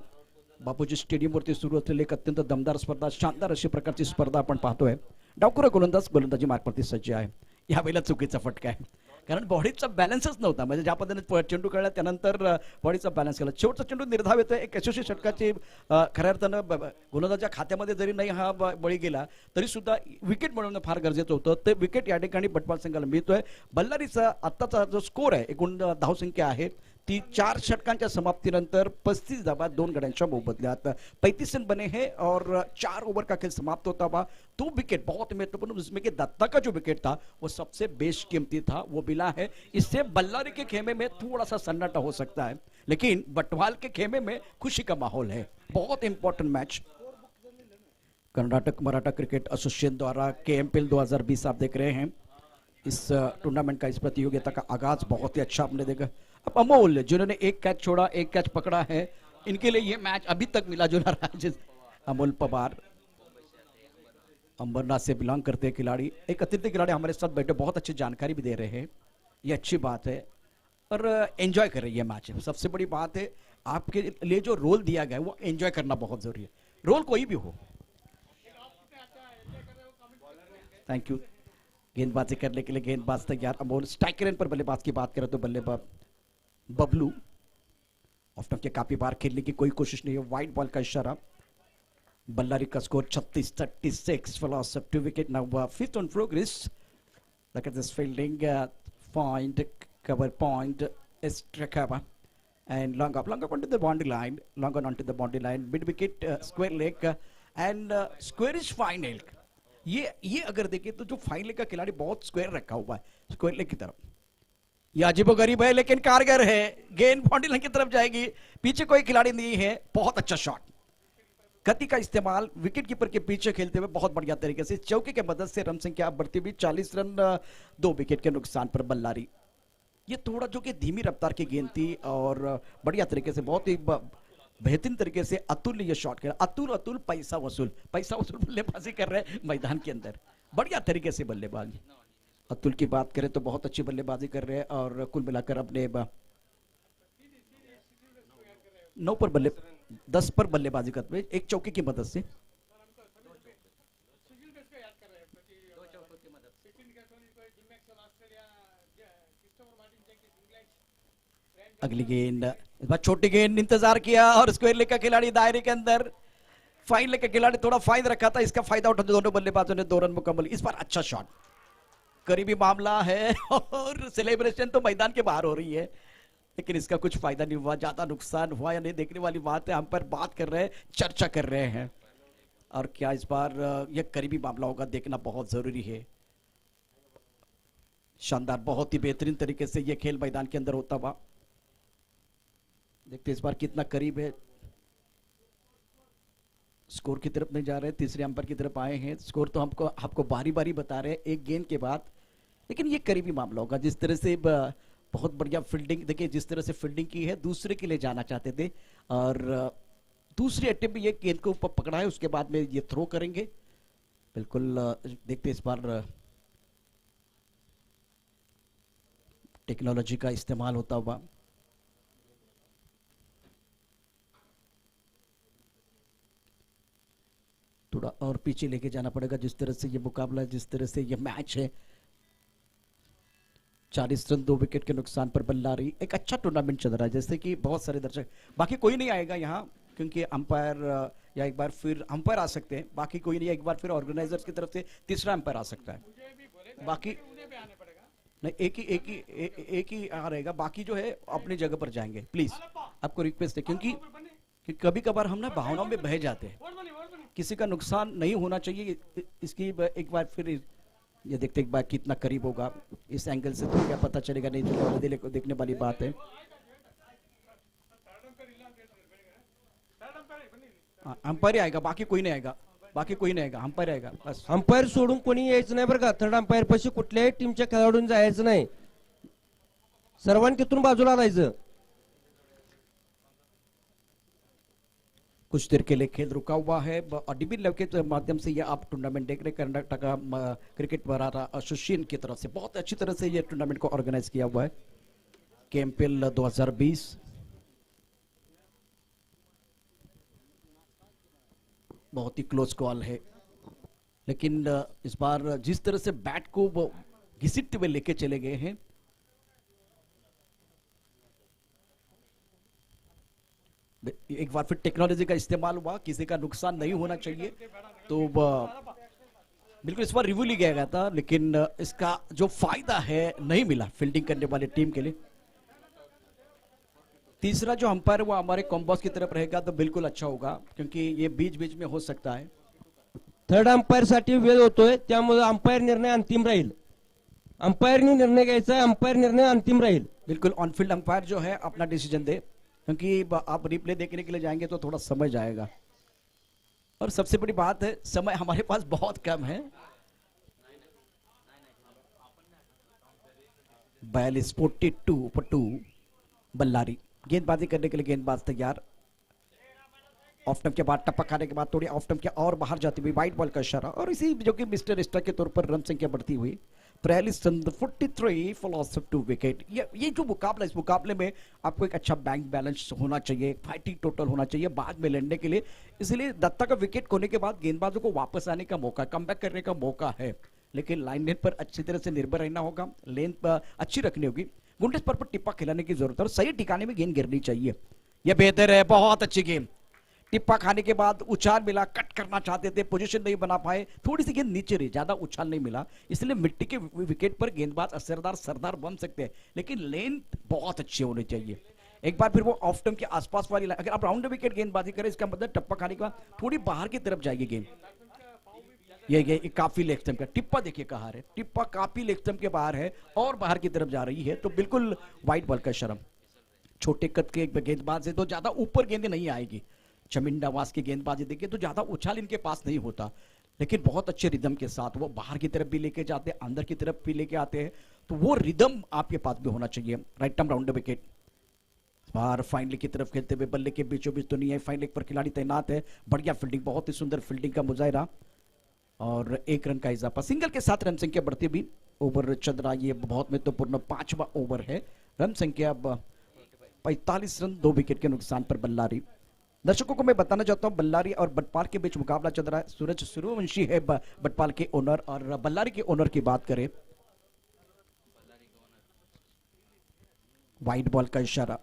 बापूजी स्टेडियमवरती सुरू असलेली एक अत्यंत दमदार स्पर्धा, शानदार अशी प्रकारची स्पर्धा आपण पाहतोय। डावखुरा गोलंदाज गोलंदाजी मार्कवरती सज्ज आहे। यावेळेला चुकीचा फटका आहे, कारण बॉडीचा बॅलन्सच नव्हता, म्हणजे ज्या पद्धतीने चेंडू खेळला त्यानंतर बॉडीचा बॅलन्स केला। शेवटचा चेंडू निर्धाव येतोय, एक यशस्वी षटकाची खऱ्या अर्थानं गोलंदाजाच्या खात्यामध्ये जरी नाही हा बळी गेला तरी सुद्धा विकेट मिळवणं फार गरजेचं होतं, ते विकेट या ठिकाणी बटवाल संघाला मिळतोय। बल्लारीचा आत्ताचा जो स्कोर आहे, एकूण धावसंख्या आहे ती 4 षटकांच्या समाप्तीनंतर 35 धावा 2 गड्यांच्या मोबदल्यात। 35 रन बने हैं और 4 ओवर का खेल समाप्त होता हुआ 2 विकेट बहुत महत्वपूर्ण, जिसमें कि दत्ता का जो विकेट था वो सबसे बेशकीमती था, वो मिला है। इससे बल्लारी के खेमे में थोड़ा सा सन्नाटा हो सकता है, लेकिन बटवाल के खेमे में खुशी का माहौल है। बहुत important match Karnataka Maratha cricket association द्वारा KMPL 2020 आप देख रहे हैं। इस टूर्नामेंट का, इस प्रतियोगिता का आगाज बहुत ही अच्छा आपने देखा। अब अमोल जिन्होंने 1 कैच छोड़ा 1 कैच पकड़ा है, इनके लिए ये मैच अभी तक मिला जुला रहा है। अमोल पवार अंबरनाथ से बिलोंग करते हैं खिलाड़ी, एक अतिथि खिलाड़ी हमारे साथ बैठे बहुत अच्छी जानकारी भी दे रहे हैं, ये अच्छी बात है और एंजॉय कर रही है मैच। सबसे बड़ी बात है आपके लिए जो रोल दिया गया है वो एंजॉय करना बहुत जरूरी है, रोल कोई भी हो। Thank you. गेंदबाजी करने के लिए गेंदबाज तैयार, अमोल स्ट्राइक रेंज पर बल्लेबाज की बात करें तो बल्लेबाज बबलू ऑफ स्टंप के काफी बार खेलने की कोई कोशिश नहीं है, वाइड बॉल का इशारा। बल्लारी का score 36-36 for loss of 2 wicket. Now 5th on progress. Look at this fielding point, cover point, extra cover and long up onto the boundary line, long on onto the boundary line, mid wicket square leg and squarish fine leg. ये अगर देखें तो जो fine leg का खिलाड़ी बहुत square रखा हुआ है स्क्वायर लेग की तरफ, ये अजीबोगरीब है लेकिन कारगर है। गेंद बाउंड्री लाइन की तरफ जाएगी, पीछे कोई खिलाड़ी नहीं है। बहुत अच्छा शॉट, गति का इस्तेमाल विकेट कीपर के पीछे खेलते हुए बहुत बढ़िया तरीके से चौके के मदद से रन संख्या बढ़ती हुई 40 रन 2 विकेट के नुकसान पर बल्लारी। ये थोड़ा जो कि धीमी रफ्तार की गेंद थी और बढ़िया तरीके से बहुत ही बेहतरीन तरीके से अतुल ने ये शॉट किया। अतुल पैसा वसूल बल्लेबाजी कर रहे हैं मैदान के अंदर, बढ़िया तरीके से बल्लेबाजी। अतुल की बात करें तो बहुत अच्छी बल्लेबाजी कर रहे हैं और कुल मिलाकर अपने 9 पर 10 पर बल्लेबाजी करते हुए एक चौके की मदद से। अगली गेंद, इस बार छोटी गेंद, इंतजार किया और स्क्वायर लेग का खिलाड़ी दायरे के अंदर, फाइन लेग का खिलाड़ी थोड़ा फाइन रखा था, इसका फायदा उठाते दोनों बल्लेबाजों ने 2 रन मुकम्मल। इस बार अच्छा शॉट, करीबी मामला है और सेलिब्रेशन तो मैदान के बाहर हो रही है, लेकिन इसका कुछ फायदा नहीं हुआ। ज्यादा नुकसान हुआ या नहीं देखने वाली बात है, हम पर बात कर रहे हैं, चर्चा कर रहे हैं। और क्या इस बार यह करीबी मामला होगा, देखना बहुत जरूरी है। शानदार, बहुत ही बेहतरीन तरीके से यह खेल मैदान के अंदर होता हुआ। देखते इस बार कितना करीब है। स्कोर की तरफ नहीं जा रहे, तीसरे अंपायर की तरफ आए हैं। स्कोर तो आपको बारी बारी बता रहे हैं एक गेंद के बाद, लेकिन ये करीबी मामला होगा। जिस तरह से बहुत बढ़िया फील्डिंग, देखिए जिस तरह से फील्डिंग की है, दूसरे के लिए जाना चाहते थे और दूसरे अटेम्प्ट में ये गेंद को ऊपर पकड़ा है, उसके बाद में ये थ्रो करेंगे। बिल्कुल देखते इस बार टेक्नोलॉजी का इस्तेमाल होता हुआ। थोड़ा और पीछे लेके जाना पड़ेगा, जिस तरह से ये मुकाबला है, जिस तरह से ये मैच है। 40 रन 2 विकेट के नुकसान पर बल्लारी। एक अच्छा टूर्नामेंट चल रहा है, जैसे कि बहुत सारे दर्शक, बाकी कोई नहीं आएगा यहाँ क्योंकि अंपायर या एक बार फिर अंपायर आ सकते हैं, बाकी कोई नहीं। एक बार फिर ऑर्गेनाइजर्स की तरफ से तीसरा अंपायर आ सकता है। बाकी नहीं, एक ही आ रहेगा, बाकी जो है अपनी जगह पर जाएंगे। प्लीज आपको रिक्वेस्ट है, क्योंकि कभी कभार हम ना भावनाओं में बह जाते हैं, किसी का नुकसान नहीं होना चाहिए। इसकी एक बार फिर ये देखते एक बार कितना करीब होगा, इस एंगल से तो क्या पता चलेगा, नहीं तो देखने वाली बात है। अंपायर आएगा, बाकी कोई नाही आएगा, अंपायर आएगा बस। अंपायर सोडून कोणी यायचं नाही बरं का, थर्ड अंपायर पाशी कुठल्याही टीमच्या खेळाडून जायचं नाही, सर्वांनी तिथून बाजूला राहायचं। कुछ देर के लिए खेल रुका हुआ है और डीबी लव के माध्यम से ये आप टूर्नामेंट देख रहे। कर्नाटक क्रिकेट बरारा एसोसिएशन की तरफ से बहुत अच्छी तरह से ये टूर्नामेंट को ऑर्गेनाइज किया हुआ है। केएमपीएल 2020 बहुत ही क्लोज कॉल है, लेकिन इस बार जिस तरह से बैट को वो घिसटते हुए लेके चले गए हैं, एक बार फिर टेक्नोलॉजी का इस्तेमाल हुआ, किसी का नुकसान नहीं होना चाहिए। तो बिल्कुल इस बार रिव्यू लिया गया था, लेकिन इसका जो फायदा है नहीं मिला फील्डिंग करने वाले टीम के लिए। तीसरा जो अंपायर वो हमारे कॉम्बॉस की तरफ रहेगा तो बिल्कुल अच्छा होगा, क्योंकि ये बीच बीच में हो सकता है। थर्ड अंपायर साठी वेळ होतोय, त्यामुळे अंपायर निर्णय अंतिम राहील। अंपायरनी निर्णय घ्यायचा आहे, अंपायर निर्णय अंतिम राहील। बिल्कुल ऑन फील्ड अंपायर जो है अपना डिसीजन दे, क्योंकि आप रिप्ले देखने के लिए जाएंगे तो थोड़ा समय जाएगा, और सबसे बड़ी बात है समय हमारे पास बहुत कम है। 42 बल्लारी गेंदबाजी करने के लिए, गेंदबाज तैयार। ऑफ स्टंप के बाद टपक खाने के बाद थोड़ी ऑफ स्टंप के और बाहर जाती हुई वाइट बॉल का इशारा, और इसी जो कि मिस्टर स्टार के तौर पर रन संख्या बढ़ती हुई 43 फॉल ऑफ 2 विकेट। ये जो मुकाबला, इस मुकाबले में आपको एक अच्छा बैंक बैलेंस होना चाहिए, फाइटिंग टोटल होना चाहिए बाद में लड़ने के लिए। इसलिए दत्ता का विकेट खोने के बाद गेंदबाजों को वापस आने का मौका, कमबैक करने का मौका है, लेकिन लाइन लेंथ पर अच्छी तरह से निर्भर रहना होगा, लेंथ अच्छी रखनी होगी, गुंडेस पर टिप्पा खिलाने की जरूरत है और सही ठिकाने में गेंद गिरनी चाहिए। यह बेहतर है, बहुत अच्छी गेंद। टिप्पा खाने के बाद उछाल मिला, कट करना चाहते थे, पोजीशन नहीं बना पाए, थोड़ी सी गेंद नीचे रही, ज्यादा उछाल नहीं मिला, इसलिए मिट्टी के विकेट पर गेंदबाज असरदार सरदार बन सकते हैं, लेकिन लेंथ बहुत अच्छी होनी चाहिए। एक बार फिर वो ऑफ स्टंप के आसपास वाली, अगर आप राउंड विकेट गेंदबाजी करें, इसका मतलब टप्पा खाने के बाद थोड़ी बाहर की तरफ जाएगी गेंद। ये काफी लेग स्टंप का टिप्पा देखिए कहाँ है, टिप्पा काफी लेग स्टंप के बाहर है और बाहर की तरफ जा रही है, तो बिल्कुल वाइड बॉल का शर्म। छोटे कद के एक गेंदबाज है तो ज्यादा ऊपर गेंदें नहीं आएगी। चमिंडावास की गेंदबाजी देखिए तो ज्यादा उछाल इनके पास नहीं होता, लेकिन बहुत अच्छे रिदम के साथ वो बाहर की तरफ भी लेके जाते हैं, अंदर की तरफ भी लेके आते हैं, तो वो रिदम आपके पास भी होना चाहिए। राइट टर्म राउंड विकेट, बाहर फाइन लेग की तरफ खेलते हुए, बल्ले के बीचों बीच तो नहीं है, फाइन लेग पर खिलाड़ी तैनात है। बढ़िया फील्डिंग, बहुत ही सुंदर फील्डिंग का मुजाहिरा और 1 रन का इजाफा। सिंगल के साथ रन संख्या बढ़ती भी ओवर चल रहा, ये बहुत महत्वपूर्ण 5वां ओवर है। रन संख्या अब 45 रन, 2 विकेट के नुकसान पर बल्लारी। दर्शकों को मैं बताना चाहता हूं बल्लारी और बटपाल के बीच मुकाबला चल रहा है। सूरज सूर्यवंशी है बटपाल के ओनर, और बल्लारी के ओनर की बात करें, वाइड बॉल का इशारा।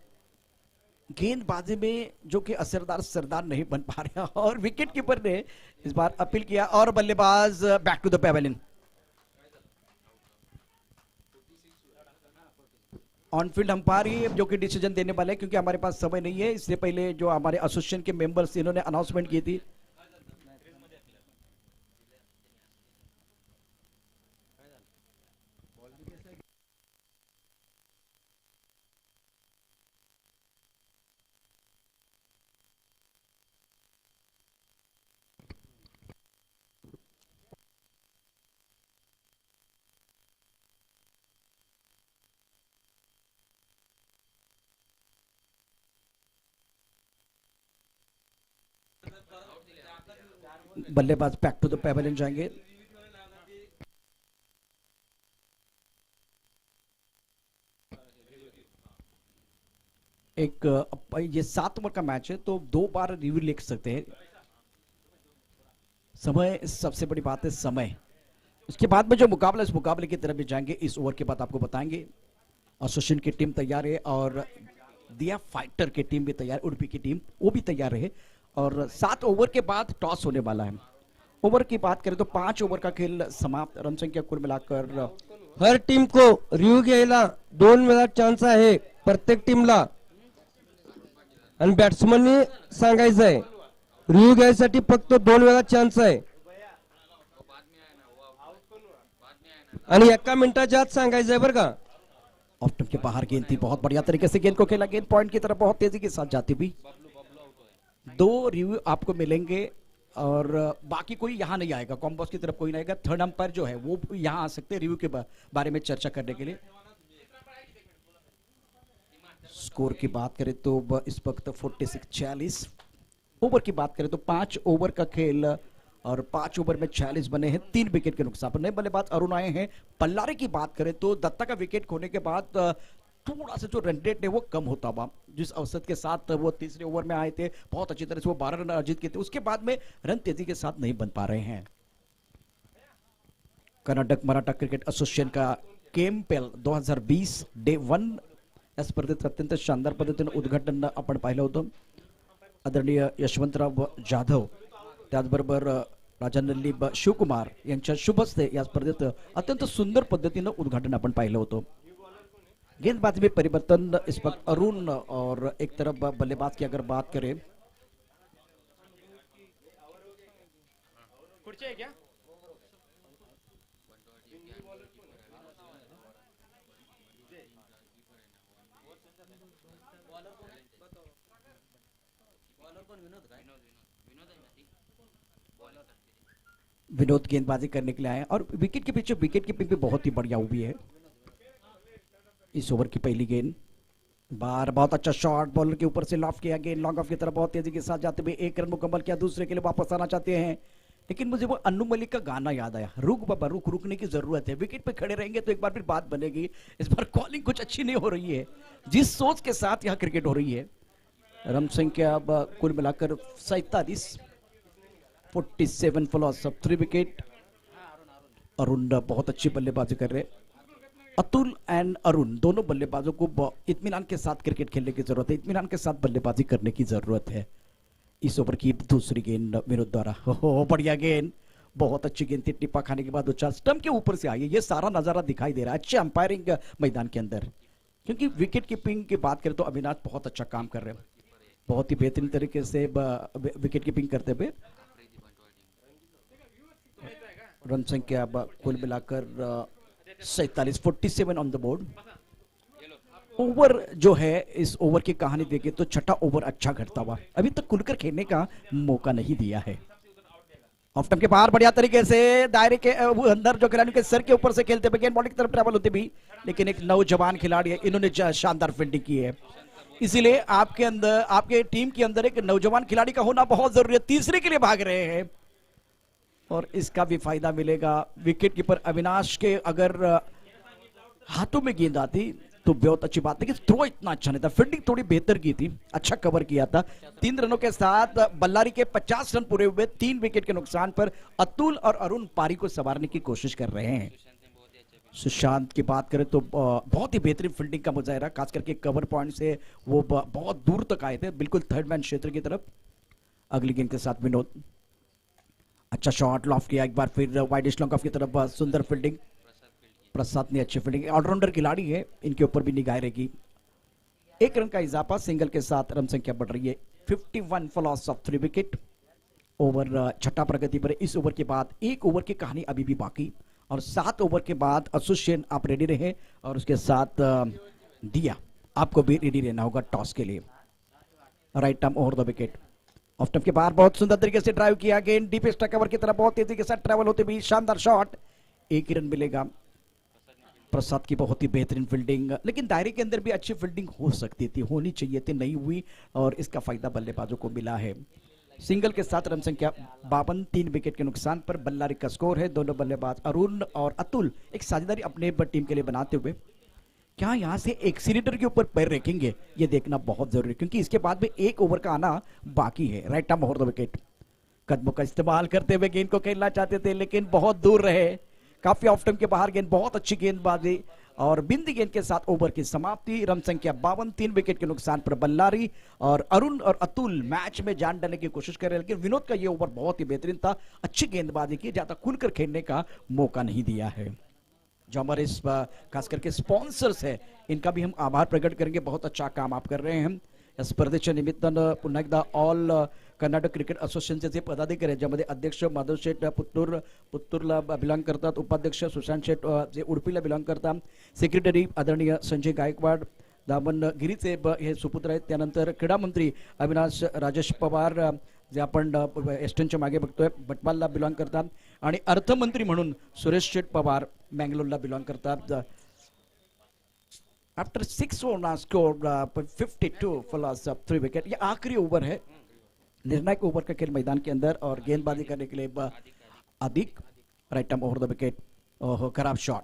गेंदबाजी में जो कि असरदार सरदार नहीं बन पा रहे हैं और विकेट कीपर ने इस बार अपील किया और बल्लेबाज back to the pavilion. On field umpire ही जो कि डिसीजन देने वाले हैं, क्योंकि हमारे पास समय नहीं है। इससे पहले जो हमारे एसोसिएशन के मेंबर्स इन्होंने अनाउंसमेंट की थी, बल्लेबाज बैक टू द पेवेलियन जाएंगे। ये 7 ओवर का मैच है तो 2 बार रिव्यू लिख सकते हैं। समय सबसे बड़ी बात है, समय। उसके बाद में जो मुकाबला, इस मुकाबले की तरफ भी जाएंगे। इस ओवर के बाद आपको बताएंगे। एसोसिएशन की टीम तैयार है और दिया फाइटर की टीम भी तैयार, उडुपी की टीम वो भी तैयार है। और 7 ओवर के बाद टॉस होने वाला है। ओवर की बात करें तो 5 ओवर का खेल समाप्त। रन संख्या कुल मिलाकर हर टीम को रिव्ह्यू घ्यायला 2 वेळा चान्स आहे प्रत्येक टीमला, आणि बॅट्समननी सांगायचं आहे रिव्ह्यू घ्यायसाठी फक्त 2 वेळा चान्स आहे आणि 1 मिनिटाच्या आत सांगायचं आहे बरं का। ऑफ स्टंप के बाहर गेंद थी, बहुत बढ़िया तरीके से गेंद को खेला। गेंद पॉइंट की तरफ बहुत तेजी के साथ जाती हुई। 2 रिव्यू आपको मिलेंगे और बाकी कोई यहाँ नहीं आएगा, कॉम्बोस की तरफ कोई नहीं आएगा। थर्ड अंपायर जो है वो यहाँ आ सकते हैं रिव्यू के बारे में चर्चा करने के लिए। स्कोर की बात करें तो इस वक्त 46-46। ओवर की बात करें तो 5 ओवर का खेल और 5 ओवर में 46 बने हैं, 3 विकेट के नुकसान पर। नए बल्लेबाज अरुण आए हैं। पल्लारे की बात करें तो दत्ता का विकेट खोने के बाद थोड़ा सा जो रन रेट है वो कम होता हुआ, जिस अवसर के साथ वो तीसरे ओवर में आए थे बहुत अच्छी तरह से वो 12 रन अर्जित किए थे, उसके बाद में रन तेजी के साथ नहीं बन पा रहे हैं। कर्नाटक मराठा क्रिकेट एसोसिएशन का केएमपीएल 2020 डे 1 या स्पर्धेचं अत्यंत शानदार पद्धतीने उद्घाटन आपण पाहिलं होतं। आदरणीय यशवंतराव जाधव त्याचबरोबर राजानल्ली शिवकुमार यांच्या शुभ हस्ते या स्पर्धेत अत्यंत सुंदर पद्धतीने उद्घाटन आपण पाहिलं होतं। गेंदबाजी में परिवर्तन इस वक्त अरुण और एक तरफ बल्लेबाज की अगर बात करें विनोद गेंदबाजी करने के लिए आए और विकेट के पीछे विकेट कीपिंग भी बहुत ही बढ़िया हुई है। इस ओवर की पहली गेंद, बार बहुत अच्छा शॉट, बॉलर के ऊपर से लॉफ किया, गेंद लॉन्ग ऑफ की तरफ बहुत तेजी के साथ जाते हुए 1 रन मुकम्मल किया। दूसरे के लिए वापस आना चाहते हैं, लेकिन मुझे वो अन्नू मलिक का गाना याद आया, रुक बाबा रुक, रुकने की जरूरत है। विकेट पे खड़े रहेंगे तो एक बार फिर बात बनेगी। इस बार कॉलिंग कुछ अच्छी नहीं हो रही है, जिस सोच के साथ यहाँ क्रिकेट हो रही है। रन संख्या अब कुल मिलाकर 47, 47 for loss of 3 wicket. Arun बहुत अच्छी बल्लेबाजी कर रहे हैं। अतुल एंड अरुण दोनों बल्लेबाजों को इत्मीनान के साथ क्रिकेट खेलने की जरूरत है, इत्मीनान के साथ बल्लेबाजी करने की जरूरत है। इस ओवर की दूसरी गेंद विनोद द्वारा, हो बढ़िया गेंद, बहुत अच्छी गेंद थी। टिप्पा खाने के बाद उछाल स्टंप के ऊपर से आई है। ये सारा नजारा दिखाई दे रहा है अच्छे अंपायरिंग मैदान के अंदर, क्योंकि विकेट कीपिंग की बात करें तो अविनाश बहुत अच्छा काम कर रहे हैं, बहुत ही बेहतरीन तरीके से विकेट कीपिंग करते हुए। रन संख्या अब कुल मिलाकर 47, 47 ऑन द बोर्ड। ओवर जो है, इस ओवर की कहानी देखें तो छठा ओवर अच्छा घटता हुआ, अभी तक खुलकर खेलने का मौका नहीं दिया है। ऑफ स्टंप के बाहर बढ़िया तरीके से दायरे के वो अंदर जो खिलाड़ी के सर के ऊपर से खेलते हुए गेंद बॉडी की तरफ ट्रैवल होते भी, लेकिन एक नौजवान खिलाड़ी है, इन्होंने शानदार फील्डिंग की है। इसीलिए आपके अंदर, आपके टीम के अंदर एक नौजवान खिलाड़ी का होना बहुत जरूरी है। तीसरे के लिए भाग रहे हैं और इसका भी फायदा मिलेगा। विकेट कीपर अविनाश के अगर हाथों में गेंद आती तो बहुत अच्छी बात है कि थ्रो इतना अच्छा नहीं था, फील्डिंग थोड़ी बेहतर की थी, अच्छा कवर किया था। 3 रनों के साथ बल्लारी के 50 रन पूरे हुए। 3 विकेट के नुकसान पर अतुल और अरुण पारी को संवारने की कोशिश कर रहे हैं। सुशांत की बात करें तो बहुत ही बेहतरीन फील्डिंग का मुजाहरा, खास करके कवर पॉइंट से वो बहुत दूर तक आए थे, बिल्कुल थर्ड मैन क्षेत्र की तरफ। अगली गेंद के साथ विनोद, अच्छा शॉट लॉफ्ट किया, एक बार फिर वाइड लॉन्ग ऑफ की तरफ सुंदर फील्डिंग। प्रसाद ने अच्छी फील्डिंग, ऑलराउंडर खिलाड़ी है, इनके ऊपर भी निगाह रहेगी। 1 रन का इजाफा, सिंगल के साथ रन संख्या बढ़ रही है 51 for loss of 3 wicket. Over छठा प्रगति पर। इस ओवर के बाद 1 ओवर की कहानी अभी भी बाकी, और 7 ओवर के बाद एसोसिएशन आप रेडी रहे, और उसके साथ दिया आपको भी रेडी रहना होगा टॉस के लिए। Right arm over the wicket. Off stump के बाहर बहुत सुंदर तरीके से ड्राइव किया, गेंद डीप स्टक कवर की तरफ बहुत तेजी के साथ ट्रैवल होते भी शानदार शॉट। 1 ही रन मिलेगा। प्रसाद की बहुत ही बेहतरीन फील्डिंग, लेकिन दायरे के अंदर भी अच्छी फील्डिंग हो सकती थी, होनी चाहिए थी, नहीं हुई, और इसका फायदा बल्लेबाजों को मिला है। सिंगल के साथ रन संख्या 52, 3 विकेट के नुकसान पर बल्लारी का स्कोर है। दोनों बल्लेबाज अरुण और अतुल एक साझेदारी अपने टीम के लिए बनाते हुए क्या यहां से एक्सीलेटर के ऊपर पैर रखेंगे, ये देखना बहुत जरूरी है, क्योंकि इसके बाद में 1 ओवर का आना बाकी है। Right arm over the wicket. कदमों का इस्तेमाल करते हुए गेंद को खेलना चाहते थे, लेकिन बहुत दूर रहे, काफी ऑफ स्टंप के बाहर गेंद, बहुत अच्छी गेंदबाजी, और बिंदी गेंद के साथ ओवर की समाप्ति। रन संख्या 52, 3 विकेट के नुकसान पर बल्लारी और अरुण और अतुल मैच में जान डालने की कोशिश कर रहे हैं, लेकिन विनोद का यह ओवर बहुत ही बेहतरीन था, अच्छी गेंदबाजी की, ज्यादा खुलकर खेलने का मौका नहीं दिया है। जो हमारे इस खास करके स्पॉन्सर्स है, इनका भी हम आभार प्रकट करेंगे, बहुत अच्छा काम आप कर रहे हैं। या स्पर्धेच्या निमित्तानं पुन्हा एकदा ऑल कर्नाटक क्रिकेट असोसिएशनचे जे पदाधिकारी आहेत, ज्यामध्ये अध्यक्ष माधव शेठ पुत्तूरला बिलॉंग करतात, उपाध्यक्ष सुशांत शेठ जे उडपीला बिलॉंग करतात, सेक्रेटरी आदरणीय संजय गायकवाड दामनगिरीचे हे सुपुत्र आहेत, त्यानंतर क्रीडा मंत्री अविनाश राजेश पवार जे आपण एस्टनच्या मागे बघतोय, बटवालला बिलॉंग करतात, आणि अर्थमंत्री म्हणून सुरेश शेठ पवार मँगलोरला बिलॉंग करतात। After 6 over score 52 for loss of 3 wicket. ये आखिरी ओवर है, निर्णायक ओवर का खेल मैदान के अंदर, और गेंदबाजी करने के लिए Adhik. Right arm over the wicket. Oh खराब शॉट।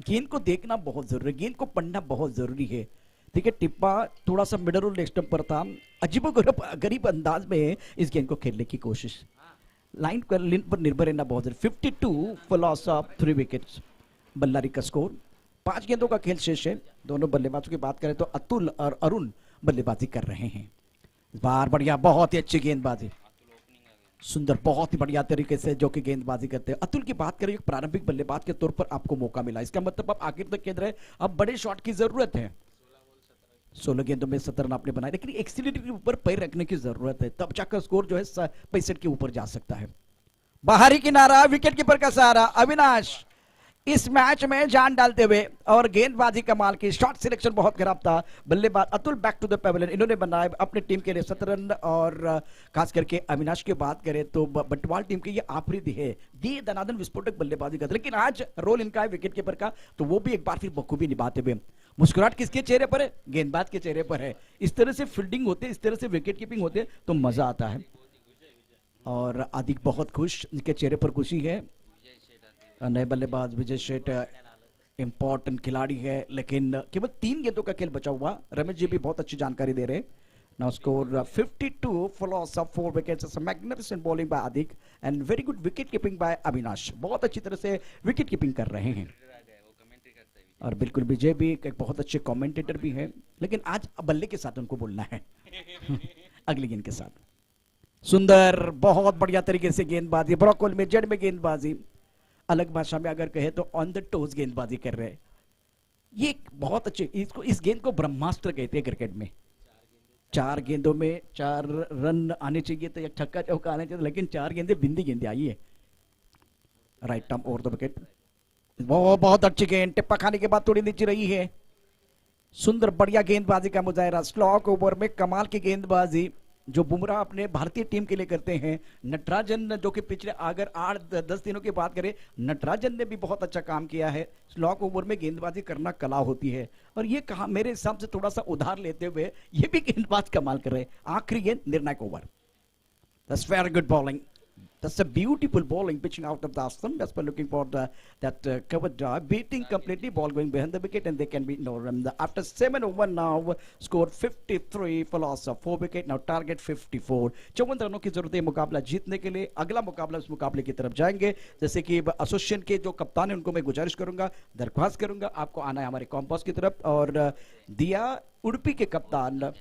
गेंद को देखना बहुत जरूरी है, गेंद को पढ़ना बहुत जरूरी है। ठीक है, टिप्पा थोड़ा सा मिडल और लेग स्टंप पर था, अजीबोगरीब अंदाज में इस गेंद को खेलने की कोशिश, लाइन पर निर्भर रहना बहुत जरूरी। 52 for loss of 3 wickets Ballari का स्कोर। 5 गेंदों का खेल शेष है। दोनों बल्लेबाजों की बात करें तो अतुल और अरुण बल्लेबाजी कर रहे हैं। बार बढ़िया, बहुत ही अच्छी गेंदबाजी, सुंदर, बहुत ही बढ़िया तरीके से जो कि गेंदबाजी करते हैं। अतुल की बात करें, एक प्रारंभिक बल्लेबाज के तौर पर आपको मौका मिला, इसका मतलब आप आखिर तक खेल रहे, अब बड़े शॉट की जरूरत है। 16 गेंदों में 17 रन आपने बनाए, लेकिन एक्सीलेटर के ऊपर पैर रखने की जरूरत है, तब जाकर स्कोर जो है 65 के ऊपर जा सकता है। बाहरी किनारा, विकेट कीपर का सहारा, अविनाश इस मैच में जान डालते हुए, और गेंदबाजी कमाल की, शॉट सिलेक्शन बहुत खराब था। बल्लेबाज Atul back to the pavilion, इन्होंने बनाए अपने टीम के लिए 17 रन, और खास करके अविनाश की बात करें तो बटवाल टीम के ये आफरीदी है, दिए दनादन विस्फोटक बल्लेबाजी करते, लेकिन आज रोल इनका है विकेट कीपर का, तो वो भी एक बार फिर बखूबी निभाते हुए। मुस्कुराहट किसके चेहरे पर है? गेंदबाज के चेहरे पर है। इस तरह से फील्डिंग होते, इस तरह से विकेट कीपिंग होते तो मजा आता है, और अधिक बहुत खुश, इनके चेहरे पर खुशी है। नए बल्लेबाज विजय शेठ इंपॉर्टेंट खिलाड़ी है, लेकिन केवल 3 गेंदों का खेल बचा हुआ। रमेश जी भी बहुत अच्छी जानकारी दे रहे हैं। Now score 52 for loss of 4 wickets. Magnificent bowling by Adhik and very good wicket keeping by Avinash, बहुत अच्छी तरह से विकेट कीपिंग कर रहे हैं। और बिल्कुल विजय भी एक बहुत अच्छे कमेंटेटर भी है, लेकिन आज बल्ले के साथ उनको बोलना है अगली गेंद के साथ। सुंदर, बहुत बढ़िया तरीके से गेंदबाजी, ब्रॉकहोल में जड़ में गेंदबाजी, अलग भाषा में अगर कहे तो ऑन द टोज गेंदबाजी कर रहे हैं। ये एक बहुत अच्छे, इसको, इस गेंद को ब्रह्मास्त्र कहते हैं क्रिकेट में। 4 गेंदों में 4 रन आने चाहिए, तो एक छक्का चौका आने चाहिए, लेकिन 4 गेंदें बिंदी गेंदें आई है। Right arm over the wicket. बहुत अच्छी गेंद, टिप्पा खाने के बाद थोड़ी नीचे रही है। सुंदर बढ़िया गेंदबाजी का मुजाहरा स्लॉक ओवर में, कमाल की गेंदबाजी जो बुमराह अपने भारतीय टीम के लिए करते हैं। नटराजन जो कि पिछले अगर 8-10 दिनों की बात करें, नटराजन ने भी बहुत अच्छा काम किया है। स्लॉक ओवर में गेंदबाजी करना कला होती है, और ये कहा मेरे हिसाब से थोड़ा सा उधार लेते हुए ये भी गेंदबाज कमाल कर रहे हैं। आखिरी गेंद निर्णायक over. That's very good bowling. That's a beautiful bowling, pitching out of the stump. That's by looking for that cover drive, beating completely, ball going behind the wicket, and they can be no run. After 7 over now, scored 53 for loss of 4 wicket. Now target 54. 54 रनों की जरूरत है मुकाबला जीतने के लिए। अगला मुकाबला उस मुकाबले की तरफ जाएंगे। जैसे कि एसोसिएशन के जो कप्तान है उनको मैं गुजारिश करूंगा, दरख्वास्त करूंगा, आपको आना है हमारे कॉम्पास की तरफ। और दिया उड़पी के कप्तान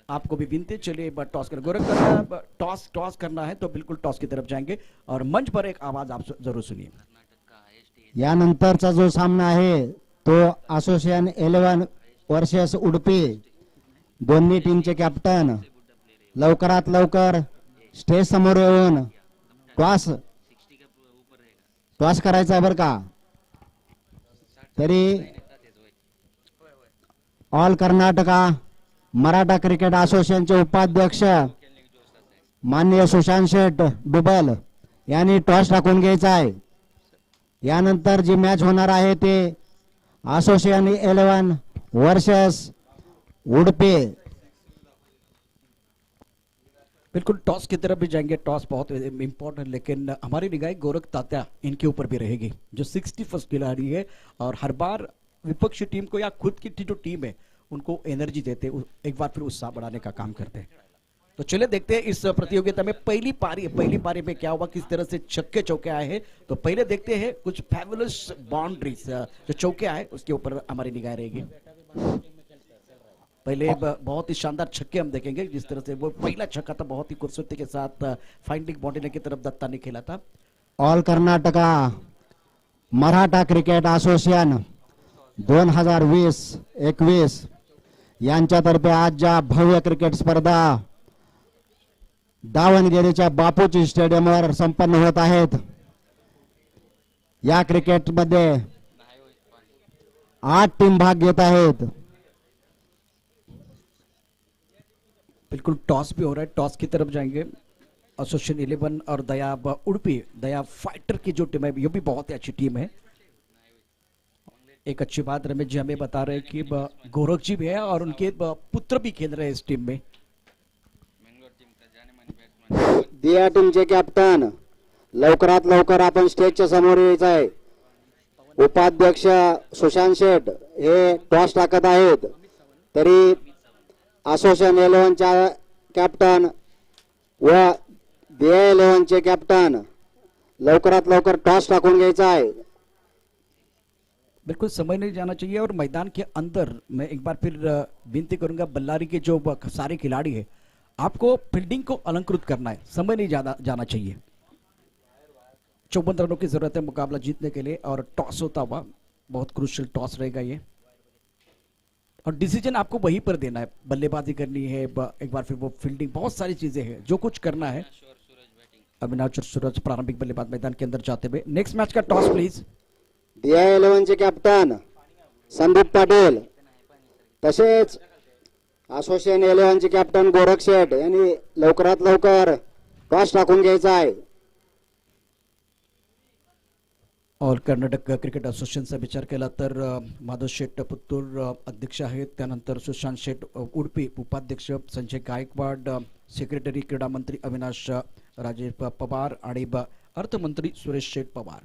आपको भी विनती, चलिए टॉस कर गोरख करना है, टॉस करना है तो बिल्कुल टॉस की तरफ जाएंगे। और मंच पर एक आवाज आप जरूर सुनिए। यानंतरचा जो सामना आहे तो असोसिएशन 11 वर्सेस उडुपी, दोन्ही टीमचे कॅप्टन लवकरात लवकर स्टेज समोर येऊन टॉस करायचा आहे बरं का। तरी ऑल कर्नाटका मराठा क्रिकेट असोसिएशनचे उपाध्यक्ष माननीय सुशांत शेठ डुबल यांनी टॉस टाकून घ्यायचा आहे। यानंतर जी मॅच होणार आहे ते असोसिएशन 11 वर्सेस उडुपी। बिल्कुल टॉस की तरफ भी जाएंगे, टॉस बहुत इंपॉर्टेंट, लेकिन हमारी निगाह गोरख तात्या इनके ऊपर भी रहेगी जो 61 खिलाड़ी है और हर बार विपक्षी टीम को या खुद की जो टीम है उनको एनर्जी देते, एक बार फिर उत्साह बढ़ाने का काम करते हैं। तो चले देखते हैं इस प्रतियोगिता में पहली पारी में क्या हुआ, किस तरह से छक्के चौके आए हैं। तो पहले देखते हैं कुछ फैबुलस बाउंड्रीज जो चौके आए उसके ऊपर हमारी निगाह रहेगी। पहले बहुत ही शानदार छक्के हम देखेंगे, जिस तरह से वो पहला छक्का था बहुत ही खूबसूरती के साथ फाइंडिंग बाउंड्री की तरफ दत्ता ने खेला था। All Karnataka Maratha cricket association 2020-21 यांच्यातर्फे आज ज्या भव्य क्रिकेट स्पर्धा दावणगेरीच्या बापूजी स्टेडियमवर संपन्न होत आहेत, या क्रिकेट मध्ये 8 टीम भाग घेत आहेत। बिल्कुल टॉस भी हो रहा है, टॉस की तरफ जाएंगे। एसोसिएशन 11 और दया उड़पी, दया फाइटर की जो टीम है ये भी बहुत ही अच्छी टीम है। एक अच्छी बात रमेश जी हमें बता रहे हैं कि गोरख जी भी है और उनके पुत्र भी खेल रहे हैं इस टीम में। दिया टीमचे कॅप्टन लवकरात लवकर आपण स्टेजच्या समोर यायचं आहे। उपाध्यक्ष सुशांत शेठ हे टॉस टाकत आहेत, तरी असोसिएशन 11 चा कॅप्टन व दिया 11 चे कॅप्टन लवकरात लवकर टॉस टाकून घ्यायचा आहे। बिल्कुल समय नहीं जाना चाहिए। और मैदान के अंदर मैं एक बार फिर विनती करूंगा, बल्लारी के जो सारे खिलाड़ी है आपको फील्डिंग को अलंकृत करना है, समय नहीं जाना चाहिए। 54 रनों की जरूरत है मुकाबला जीतने के लिए और टॉस होता हुआ बहुत क्रूशियल टॉस रहेगा ये। और डिसीजन आपको वहीं पर देना है, बल्लेबाजी करनी है, एक बार फिर वो फील्डिंग, बहुत सारी चीजें हैं जो कुछ करना है। अविनाश और सूरज प्रारंभिक बल्लेबाज मैदान के अंदर जाते हुए। नेक्स्ट मैच का टॉस प्लीज। दिया 11 चे कॅप्टन संदीप पाटील, तसेच असोसिएशन 11 चे कॅप्टन गोरख शेठ यांनी लवकरात लवकर टॉस टाकून घ्यायचा आहे। और कर्नाटक क्रिकेट असोसिएशनचा विचार केला तर माधव शेठ पुत्तूर अध्यक्ष आहेत, त्यानंतर सुशांत शेठ उडपी उपाध्यक्ष, संजय गायकवाड सेक्रेटरी, क्रीडा मंत्री अविनाश राजे पवार आणि अर्थमंत्री सुरेश शेठ पवार।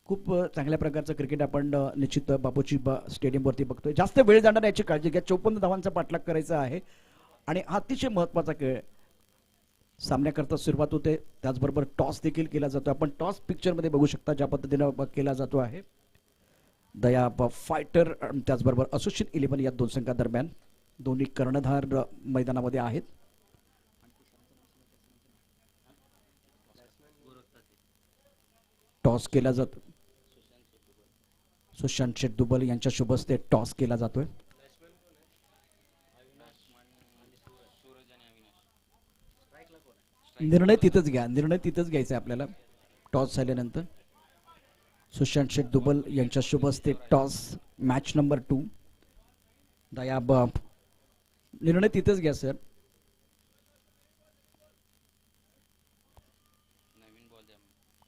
खूप चांगल्या प्रकारचं क्रिकेट आपण निश्चित बापूजी स्टेडियमवरती बघतोय। जास्त वेळ जाणार याची काळजी घ्या, 54 धावांचा पाठलाग करायचा आहे आणि अतिशय महत्त्वाचा खेळ सामन्याकरता सुरुवात होते। त्याचबरोबर टॉस देखील केला जातो, आपण टॉस पिक्चर मध्ये बघू शकता ज्या पद्धतीने केला जातो आहे। दया फायटर त्याचबरोबर असोसिएशन 11 या दोन संघादरम्यान दोन्ही कर्णधार मैदानामध्ये आहेत। टॉस केला जातो, सुशांत शेठ दुबल यांच्या शुभ हस्ते टॉस केला जातोय। निर्णय तिथंच घ्या, निर्णय तिथंच घ्यायचा आहे आपल्याला। टॉस झाल्यानंतर सुशांत शेठ दुबल यांच्या शुभ हस्ते टॉस मॅच नंबर 2. दयाब निर्णय तिथेच घ्या सर.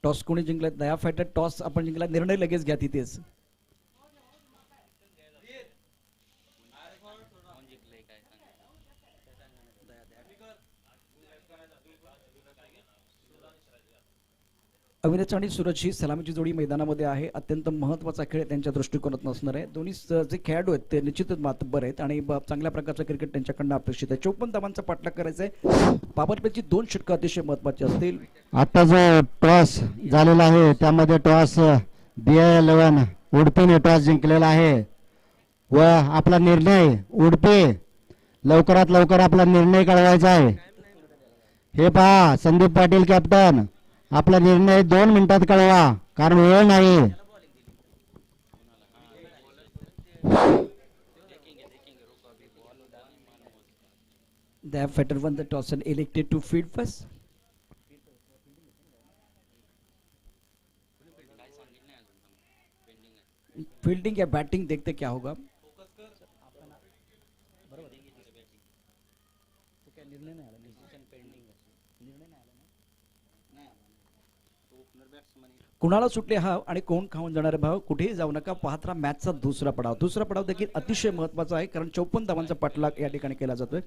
टॉस कोणी जिंकलाय? दया फायटर टॉस आपण जिंकला, निर्णय लगेच घ्या तिथेच. अविनाश आणि सूरज ही सलामीची जोडी मैदानामध्ये आहे. अत्यंत महत्त्वाचा खेळ त्यांच्या दृष्टिकोनातून असणार आहे. दोन्ही जे खेळाडू आहेत ते निश्चितच मातब्बर आहेत आणि चांगल्या प्रकारचं क्रिकेट त्यांच्याकडनं अपेक्षित आहे. 54 धावांचा पाठलाग करायचा आहे. पावरप्लेची 2 षटकं अतिशय महत्त्वाची असतील. आता जो टॉस झालेला आहे त्यामध्ये टॉस BI11 उडपीने टॉस जिंकलेला आहे व आपला निर्णय उडपी लवकरात लवकर आपला निर्णय कळवायचा आहे. हे पहा संदीप पाटील कॅप्टन, आपला निर्णय 2 मिनिटात कळवा कारण वेळ नाही. Daya fighter won the toss and elected to field first. Fielding या बैटिंग देखते क्या होगा. कुणाला सुटले हा आणि कोण खाऊन जाणारे भाव. कुठेही जाऊ नका, पाहत राहा मॅचचा दुसरा पडाव. दुसरा पडाव देखील अतिशय महत्वाचा आहे कारण 54 धावांचा पाठलाग या ठिकाणी केला जातोय.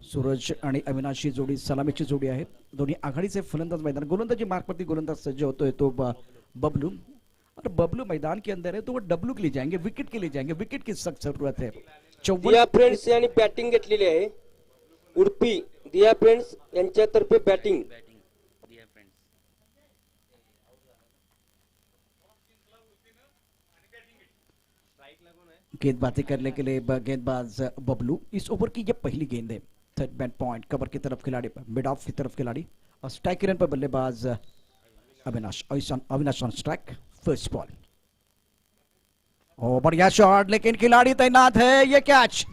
सूरज आणि अविनाश ही जोडी सलामीची जोडी आहे. दोन्ही आघाडीचे फलंदाज मैदान, गोलंदाजी मार्गप्रति गोलंदाज सज्ज होतोय तो बबलू. और बबलू मैदान के अंदर है तो वो डब्लू के लिए जाएंगे, विकेट के लिए जाएंगे. विकेट की सख्त जरूरत है. दिया फ्रेंड्स यांनी बॅटिंग घेतलेली आहे. उडपी दिया फ्रेंड्स यांच्यातर्फे बॅटिंग. गेंदबाजी करने के लिए गेंदबाज बबलू. इस ओवर की ये पहली गेंद है. थर्ड बैट पॉइंट कवर की तरफ खिलाड़ी, मिड ऑफ की तरफ खिलाड़ी और स्ट्राइक रन पर बल्लेबाज Avinash on strike. First ball. Oh बढ़िया शॉट, लेकिन खिलाड़ी तैनात है. ये कैच,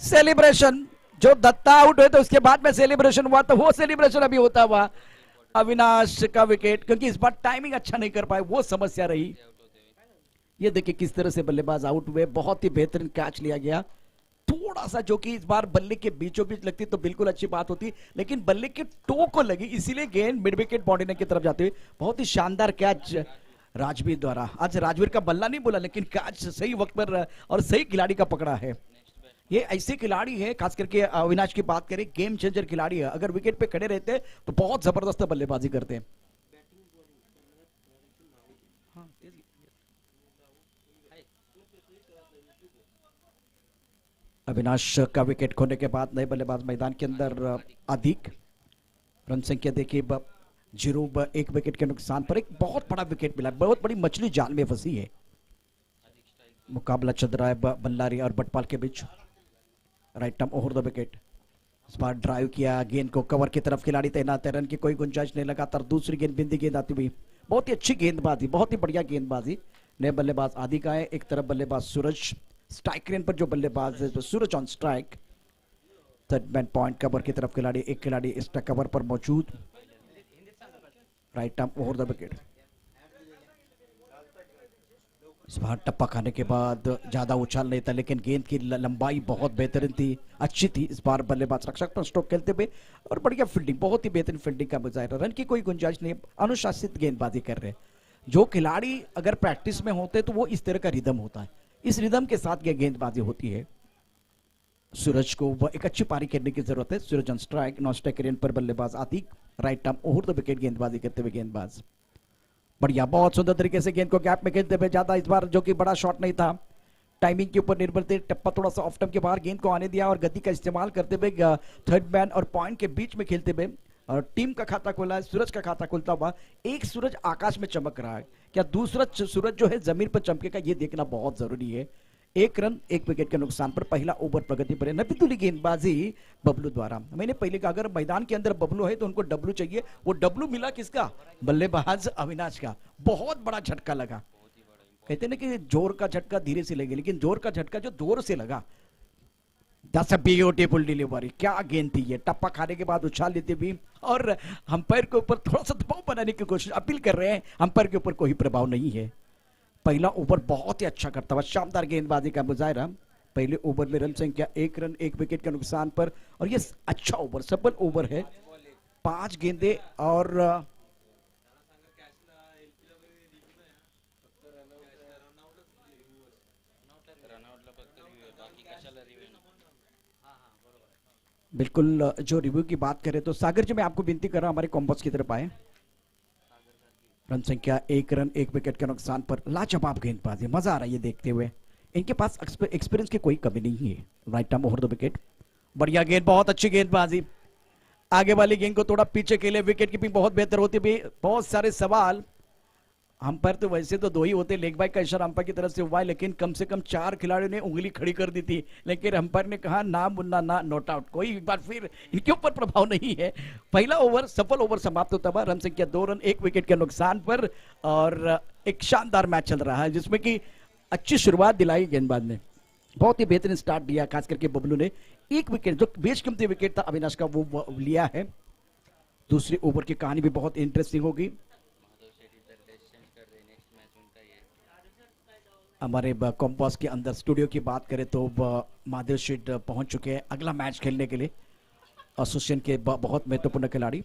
सेलिब्रेशन जो दत्ता आउट हुए तो उसके बाद में सेलिब्रेशन हुआ, तो वो सेलिब्रेशन अभी होता हुआ. अविनाश का विकेट, क्योंकि इस बार टाइमिंग अच्छा नहीं कर पाए, वो समस्या रही. ये देखिए किस तरह से बल्लेबाज आउट हुए. बहुत ही बेहतरीन कैच लिया गया. थोड़ा सा जो कि इस बार बल्ले के बीचों बीच लगती तो बिल्कुल अच्छी बात होती, लेकिन बल्ले के टो को लगी, इसीलिए गेंद मिड विकेट बाउंड्री की तरफ जाते हुए. बहुत ही शानदार कैच राजवीर द्वारा. आज राजवीर का बल्ला नहीं बोला, लेकिन कैच सही वक्त पर और सही खिलाड़ी का पकड़ा है. ये ऐसे खिलाड़ी है, खास करके अविनाश की बात करें, गेम चेंजर खिलाड़ी है. अगर विकेट पे खड़े रहते तो बहुत जबरदस्त बल्लेबाजी करते हैं. अविनाश का विकेट खोने के बाद नए बल्लेबाज मैदान के अंदर अधिक. रन संख्या देखिए 0 1 विकेट के नुकसान पर एक बहुत बड़ा विकेट मिला. बहुत बड़ी मछली जाल में फंसी है. मुकाबला चल रहा है बल्लारी और बटपाल के बीच. Right arm over the wicket. इस बार ड्राइव किया, गेंद को कवर की तरफ खिलाड़ी तैनात है. रन की कोई गुंजाइश नहीं. लगातार दूसरी गेंद, बिंदी गेंद आती हुई. बहुत ही अच्छी गेंदबाजी, बहुत ही बढ़िया गेंदबाजी. नए बल्लेबाज आदि का है. एक तरफ बल्लेबाज सूरज, स्ट्राइक रेन पर जो बल्लेबाज है तो Suraj on strike. Third bat point cover की तरफ खिलाड़ी, एक खिलाड़ी एक्स्ट्रा कवर पर मौजूद. Right arm over the wicket. इस बार टप्पा खाने के बाद ज्यादा उछाल नहीं था, लेकिन गेंद की लंबाई बहुत बेहतरीन थी, अच्छी थी. इस बार बल्लेबाज रक्षक पर स्ट्रोक खेलते हुए और बढ़िया फील्डिंग, बहुत ही बेहतरीन फील्डिंग का मुजाहिरा. रन की कोई गुंजाइश नहीं, अनुशासित गेंदबाजी कर रहे हैं. जो खिलाड़ी अगर प्रैक्टिस में होते तो वो इस तरह का रिदम होता है. इस रिदम के साथ यह गेंदबाजी होती है. सूरज को एक अच्छी पारी खेलने की जरूरत है. Suraj on strike, non striker रेन पर बल्लेबाज Atiq. Right arm over the wicket गेंदबाजी करते हुए गेंदबाज. बढ़िया, बहुत सुंदर तरीके से गेंद को गैप में खेलते हुए. ज्यादा इस बार जो कि बड़ा शॉट नहीं था, टाइमिंग के ऊपर निर्भर थे. टप्पा थोड़ा सा ऑफ टर्म के बाहर गेंद को आने दिया और गति का इस्तेमाल करते हुए थर्ड मैन और पॉइंट के बीच में खेलते हुए और टीम का खाता खोला है. सूरज का खाता खुलता हुआ. एक सूरज आकाश में चमक रहा है, क्या दूसरा सूरज जो है जमीन पर चमकेगा, ये देखना बहुत जरूरी है. 1 रन 1 विकेट के नुकसान पर पहला ओवर प्रगति पर है. नबीतुल्ली गेंदबाजी बबलू द्वारा. मैंने पहले कहा अगर मैदान के अंदर बबलू है तो उनको डब्लू चाहिए. वो डब्लू मिला किसका? बल्लेबाज अविनाश का. बहुत बड़ा झटका लगा. कहते ना कि जोर का झटका धीरे से लगे, लेकिन जोर का झटका जो जोर से लगा, दैट्स अ ब्यूटीफुल डिलीवरी। क्या गेंद थी ये, टप्पा खाने के बाद उछाल लेते भी और अंपायर के ऊपर थोड़ा सा दबाव बनाने की कोशिश, अपील कर रहे हैं, अंपायर के ऊपर कोई प्रभाव नहीं है। पहला ओवर बहुत ही अच्छा करता हुआ शानदार गेंदबाजी का मुजाहरा। पहले ओवर में रन संख्या 1 रन 1 विकेट के नुकसान पर, और ये अच्छा ओवर, सफल ओवर है। 5 गेंदे और बिल्कुल जो रिव्यू की बात करें तो सागर जी मैं आपको विनती कर रहा हूं हमारे कॉम्बॉक्स की तरफ आए। रन संख्या 1 रन 1 विकेट के नुकसान पर लाजवाब गेंदबाजी, मजा आ रहा है ये देखते हुए। इनके पास एक्सपीरियंस की कोई कमी नहीं है। Right arm over the wicket, बढ़िया गेंद, बहुत अच्छी गेंदबाजी। आगे वाली गेंद को थोड़ा पीछे के लिए, विकेट कीपिंग बहुत बेहतर होती भी। बहुत सारे सवाल, अंपायर तो वैसे तो 2 ही होते, लेग बाय का इशारा अंपायर की तरफ से हुआ है, लेकिन कम से कम 4 खिलाड़ियों ने उंगली खड़ी कर दी थी, लेकिन अंपायर ने कहा ना मुन्ना ना, नॉट आउट। कोई एक बार फिर इनके ऊपर प्रभाव नहीं है। पहला ओवर सफल ओवर समाप्त होता हुआ, रन संख्या 2 रन 1 विकेट के नुकसान पर, और एक शानदार मैच चल रहा है जिसमें कि अच्छी शुरुआत दिलाई गेंदबाज ने, बहुत ही बेहतरीन स्टार्ट दिया, खास करके बबलू ने। 1 विकेट जो बेशकीमती विकेट था अविनाश का वो लिया है। दूसरी ओवर की कहानी भी बहुत इंटरेस्टिंग होगी। हमारे कॉम्पास के अंदर स्टूडियो की बात करें तो महादेव शेठ पहुंच चुके हैं अगला मैच खेलने के लिए, एसोसिएशन के बहुत महत्वपूर्ण खिलाड़ी।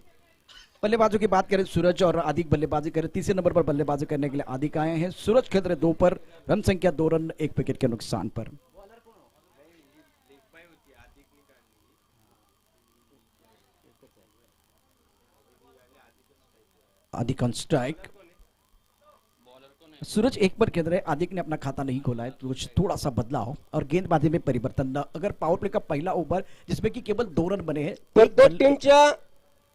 बल्लेबाजों की बात करें सूरज और आदिक बल्लेबाजी करें, तीसरे नंबर पर बल्लेबाजी करने के लिए आदिक आए हैं। सूरज खेल रहे 2 पर, रन संख्या 2 रन 1 विकेट के नुकसान पर। आदिक ऑन स्ट्राइक, सूरज 1 पर खेल रहे, आदिक ने अपना खाता नहीं खोला है, तो थोड़ा सा बदलाव और गेंदबाजी में परिवर्तन। अगर पावर प्ले का पहला ओवर जिसमें कि केवल 2 रन बने हैं, प्रत्येक टीमच्या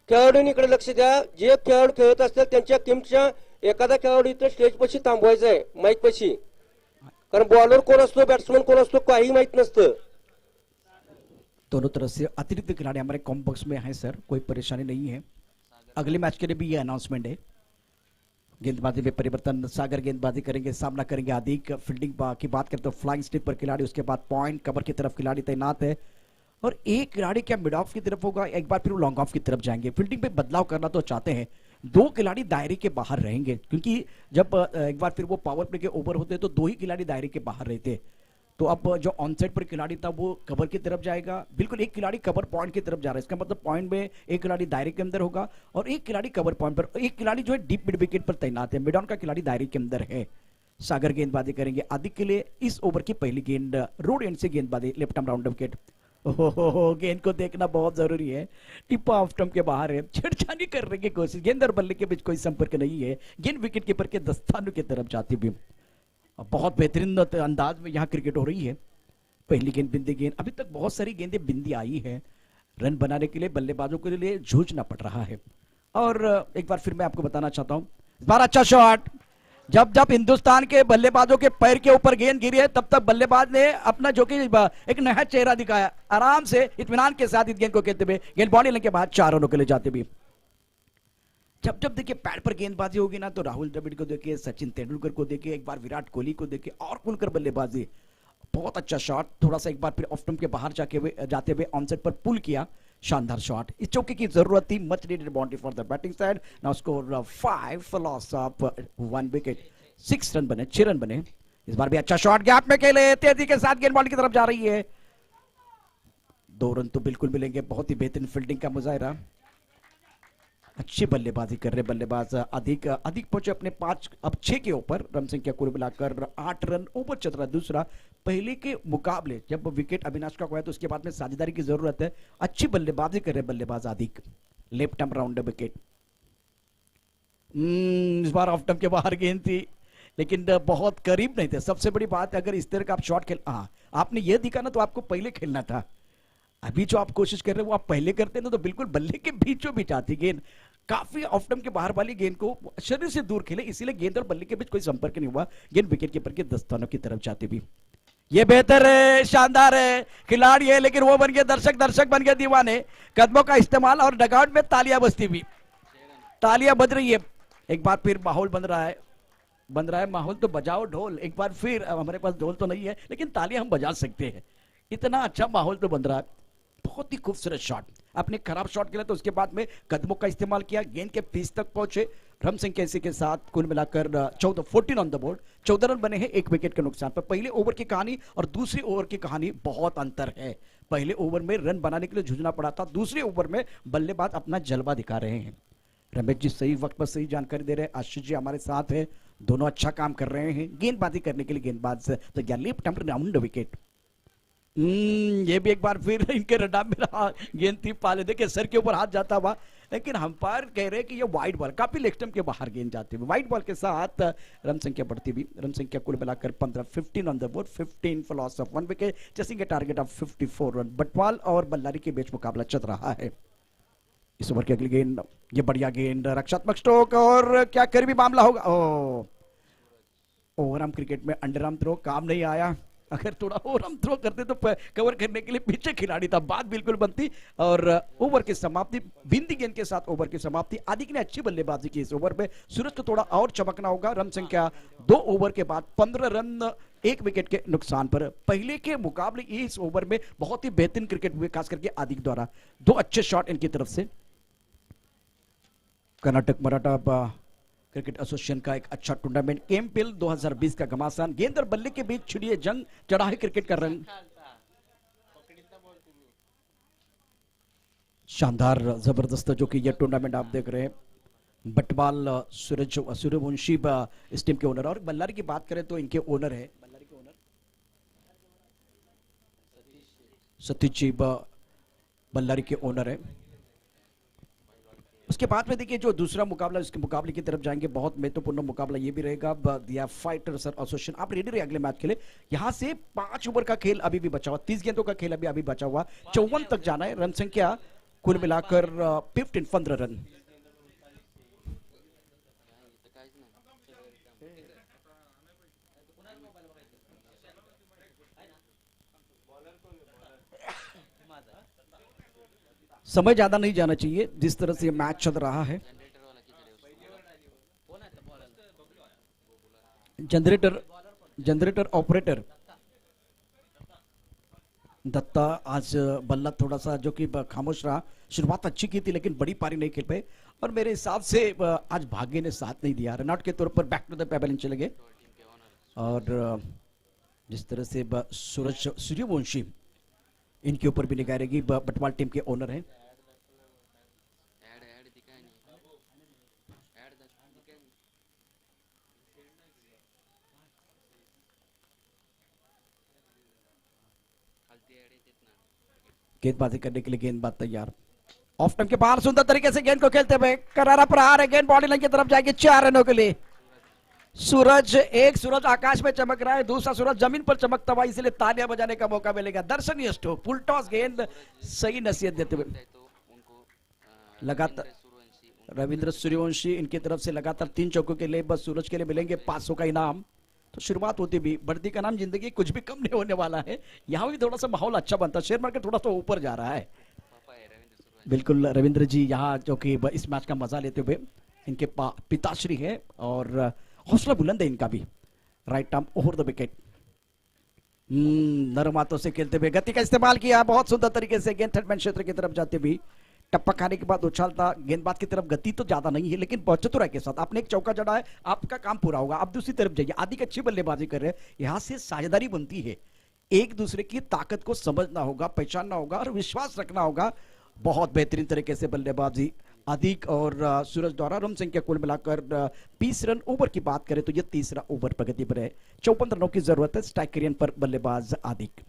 खेळाडूंकडे लक्ष द्या। जे खेळाडू खेळत असतात त्यांच्या टीमच्या एखादा खेळाडू इथं स्टेज पशी थांबवायचा आहे, माईक पशी, कारण बॉलर कोण असतो, बॅट्समन कोण असतो काही माहित नसतं। दोनों तरफ से अतिरिक्त खिलाड़ी हमारे कॉम्बॉक्स में हैं सर, कोई परेशानी नहीं है। अगले मैच के लिए भी ये अनाउंसमेंट है। गेंदबाजी में परिवर्तन, सागर गेंदबाजी करेंगे, सामना करेंगे आदिक। फील्डिंग की बात करें तो फ्लाइंग स्टिक पर खिलाड़ी, उसके बाद पॉइंट कवर की तरफ खिलाड़ी तैनात है, और एक खिलाड़ी क्या मिड ऑफ की तरफ होगा, एक बार फिर वो लॉन्ग ऑफ की तरफ जाएंगे। फील्डिंग पे बदलाव करना तो चाहते हैं, 2 खिलाड़ी दायरे के बाहर रहेंगे, क्योंकि जब एक बार फिर वो पावर प्ले के ओवर होते तो 2 ही खिलाड़ी दायरे के बाहर रहते। तो अब जो ऑनसाइड पर खिलाड़ी था वो कवर की तरफ जाएगा, बिल्कुल एक खिलाड़ी कवर पॉइंट की तरफ जा रहा है। इसका मतलब पॉइंट में एक खिलाड़ी दायरे के अंदर होगा और एक खिलाड़ी कवर पॉइंट पर, एक खिलाड़ी जो है डीप मिड विकेट पर तैनात है। मिड ऑन का खिलाड़ी दायरे के अंदर है। सागर गेंदबाजी करेंगे आदिक के लिए। इस ओवर की पहली गेंद रोड एंड से गेंदबाजी, लेफ्ट आर्म राउंड विकेट। ओहो, गेंद को देखना बहुत जरूरी है, टिप्पा ऑफ स्टंप के बाहर है, छेड़छाड़ी करने की कोशिश, गेंद और बल्ले के बीच कोई संपर्क नहीं है, गेंद विकेट कीपर के दस्तानों की तरफ जाती भी। बहुत बेहतरीन अंदाज में यहाँ क्रिकेट हो रही है। पहली गेंद बिंदी गेंद, अभी तक बहुत सारी गेंदें बिंदी आई है। रन बनाने के लिए बल्लेबाजों के लिए जूझना पड़ रहा है। और एक बार फिर मैं आपको बताना चाहता हूं, इस बार अच्छा शॉट, जब जब हिंदुस्तान के बल्लेबाजों के पैर के ऊपर गेंद गिरी है तब तक बल्लेबाज ने अपना जो कि एक नया चेहरा दिखाया, आराम से इत्मीनान के साथ इस गेंद को खेलते हुए, गेंद बॉडी लेने के बाद 4 रनों के लिए जाते भी। जब जब देखिए पैड पर गेंदबाजी होगी ना, तो राहुल द्रविड़ को देखिए, सचिन तेंदुलकर को देखिए, एक बार विराट कोहली को देखिए, और खुलकर बल्लेबाजी। बहुत अच्छा शॉट, थोड़ा सा एक बार फिर ऑफ स्टंप के बाहर जाते हुए ऑनसेट पर पुल किया, शानदार शॉट। इस चौके की जरूरत थी, much needed boundary for the batting side. Now score 5 for loss of 1 wicket, 6 run बने, 6 रन बने। इस बार भी अच्छा शॉट, गैप में खेले, तेजी के साथ गेंद बॉल की तरफ जा रही है, 2 रन तो बिल्कुल मिलेंगे। बहुत ही बेहतरीन फील्डिंग का मुजाहरा, अच्छी बल्लेबाजी कर रहे बल्लेबाज अधिक पहुंचे अपने 5, अब 6 के ऊपर। रन संख्या कुल मिलाकर 8 रन ऊपर चल रहा है दूसरा। पहले के मुकाबले जब विकेट अविनाश का खोया तो उसके बाद में साझेदारी की जरूरत है। अच्छी बल्लेबाजी कर रहे बल्लेबाज अधिक, लेफ्ट आर्म राउंड विकेट। इस बार ऑफ स्टंप के बाहर गेंद थी, लेकिन बहुत करीब नहीं थे। सबसे बड़ी बात, अगर इस तरह का आप शॉट खेल, आपने ये दिखा ना तो आपको पहले खेलना था। अभी जो आप कोशिश कर रहे हो वो आप पहले करते ना तो बिल्कुल बल्ले के बीचों बीच आती गेंद। काफी ऑफ स्टंप के बाहर वाली गेंद को शरीर से दूर खेले, इसीलिए गेंद और बल्ले के बीच कोई संपर्क नहीं हुआ, गेंद विकेट कीपर के दस्तानों की तरफ जाती भी। ये बेहतर है, शानदार है, खिलाड़ी है, लेकिन वो बन गए दर्शक बन गए दीवाने। कदमों का इस्तेमाल और डगआउट में तालियां बजती भी, तालियां बज रही है। एक बार फिर माहौल बन रहा है माहौल, तो बजाओ ढोल। एक बार फिर, हमारे पास ढोल तो नहीं है लेकिन तालियां हम बजा सकते हैं। इतना अच्छा माहौल तो बन रहा है। बहुत ही खूबसूरत शॉट, अपने खराब शॉट के लिए तो उसके बाद में कदमों का इस्तेमाल किया, गेंद के पीस तक पहुंचे। रम सिंह कैसी के साथ कुल मिलाकर 14 ऑन द बोर्ड, 14 रन बने हैं 1 विकेट के नुकसान पर। पहले ओवर की कहानी और दूसरी ओवर की कहानी बहुत अंतर है। पहले ओवर में रन बनाने के लिए जूझना पड़ा था, दूसरे ओवर में बल्लेबाज अपना जलवा दिखा रहे हैं। रमेश जी सही वक्त पर सही जानकारी दे रहे हैं, आशीष जी हमारे साथ है, दोनों अच्छा काम कर रहे हैं। गेंदबाजी करने के लिए गेंदबाज तो या लेफ्ट हैंड राउंड विकेट। ये भी एक बार फिर इनके रडार में रहा, गेंद थी पाले देखे सर के ऊपर हाथ जाता हुआ, लेकिन अंपायर कह रहे हैं कि ये वाइड बॉल, काफी लेग स्टंप के बाहर गेंद जाती हुई। वाइड बॉल के साथ रन संख्या बढ़ती हुई, रन संख्या कुल मिलाकर 15 on the board, 15 for loss of 1 wicket, chasing a target of 54 run. Batwal और बल्लारी के बीच मुकाबला चल रहा है। इस ओवर की अगली गेंद, ये बढ़िया गेंद, रक्षात्मक स्ट्रोक, और क्या कर भी मामला होगा। ओवरआर्म क्रिकेट में अंडरआर्म थ्रो काम नहीं आया, अगर थोड़ा ओवरआर्म थ्रो करते तो कवर करने के लिए पीछे खिलाड़ी था, बात बिल्कुल बनती। और ओवर की समाप्ति बिंदी गेंद के साथ ओवर की समाप्ति। आदिक ने अच्छी बल्लेबाजी की इस ओवर में, सूरज को थोड़ा और चमकना होगा। रन संख्या 2 ओवर के बाद 15 रन 1 विकेट के नुकसान पर। पहले के मुकाबले इस ओवर में बहुत ही बेहतरीन क्रिकेट हुए, खास करके आदिक द्वारा 2 अच्छे शॉट इनकी तरफ से। कर्नाटक मराठा क्रिकेट एसोसिएशन का एक अच्छा टूर्नामेंट केमपेल 2020 का घमासान, गेंद और बल्ले के बीच छिड़ी जंग, चढ़ा है क्रिकेट का रंग। शानदार जबरदस्त जो कि यह टूर्नामेंट आप देख रहे हैं। बटवाल सूर्यवंशी इस टीम के ओनर, और बल्लारी की बात करें तो इनके ओनर है, बल्लारी के ओनर सतीश जी बल्लारी के ओनर है। उसके बाद में देखिए जो दूसरा मुकाबला, इसके मुकाबले की तरफ जाएंगे, बहुत महत्वपूर्ण मुकाबला ये भी रहेगा दिया फाइटर्स एसोसिएशन। आप रेडी रहे अगले मैच के लिए। यहां से 5 ओवर का खेल अभी भी बचा हुआ, 30 गेंदों का खेल अभी बचा हुआ, 54 तक जाना है। रन संख्या कुल मिलाकर 15 रन। समय ज्यादा नहीं जाना चाहिए, जिस तरह से मैच चल रहा है। जनरेटर ऑपरेटर दत्ता आज बल्ला थोड़ा सा जो कि खामोश रहा, शुरुआत अच्छी की थी लेकिन बड़ी पारी नहीं खेल पाए, और मेरे हिसाब से आज भाग्य ने साथ नहीं दिया। रनआउट के तौर पर बैक टू द पेवेलियन चले गए। और जिस तरह से सूर्यवंशी इनके ऊपर भी निगाह रहेगी, बटवाल टीम के ओनर हैं। गेंदबाजी करने के लिए गेंदबाज तैयार, ऑफ स्टंप के बाहर सुंदर तरीके से गेंद को खेलते हुए करारा प्रहार है, गेंद बॉडी लाइन की तरफ जाएगी 4 रनों के लिए। एक सूरज आकाश में चमक रहा है, दूसरा सूरज जमीन पर चमकता हुआ, इसलिए तालियां बजाने का मौका मिलेगा। दर्शनीय स्ट्रोक, फुल टॉस गेंद, सही नसीहत देते हुए लगातार रविंद्र सूर्यवंशी इनकी तरफ से लगातार 3 चौकों के लिए बस सूरज के लिए मिलेंगे 500 का इनाम। तो शुरुआत होती भी, बढ़ती का नाम जिंदगी, कुछ भी कम नहीं होने वाला है। यहाँ भी थोड़ा सा माहौल अच्छा बनता है, शेयर मार्केट थोड़ा सा ऊपर जा रहा है। बिल्कुल रविंद्र जी यहाँ जो कि इस मैच का मजा लेते हुए, इनके पिताश्री है और हौसला बुलंद है इनका भी। Right arm over the wicket, नरम हाथों से खेलते हुए गति का इस्तेमाल किया बहुत सुंदर तरीके से। गेंद थर्ड मैन क्षेत्र की तरफ जाते भी, टप्पा खाने के बाद उछालता, गेंदबाज की तरफ गति तो ज्यादा नहीं है लेकिन चतुराई के साथ आपने एक चौका जड़ा है, आपका काम पूरा होगा। आप दूसरी तरफ जाइए, आदि अच्छी बल्लेबाजी कर रहे हैं, यहां से साझेदारी बनती है, एक दूसरे की ताकत को समझना होगा, पहचानना होगा और विश्वास रखना होगा। बहुत बेहतरीन तरीके से बल्लेबाजी अधिक और सूरज द्वारा। रन संख्या कुल मिलाकर 20 रन। ओवर की बात करें तो यह तीसरा ओवर प्रगति पर है, 54 रनों की जरूरत है। स्ट्राइक करियन पर बल्लेबाज अधिक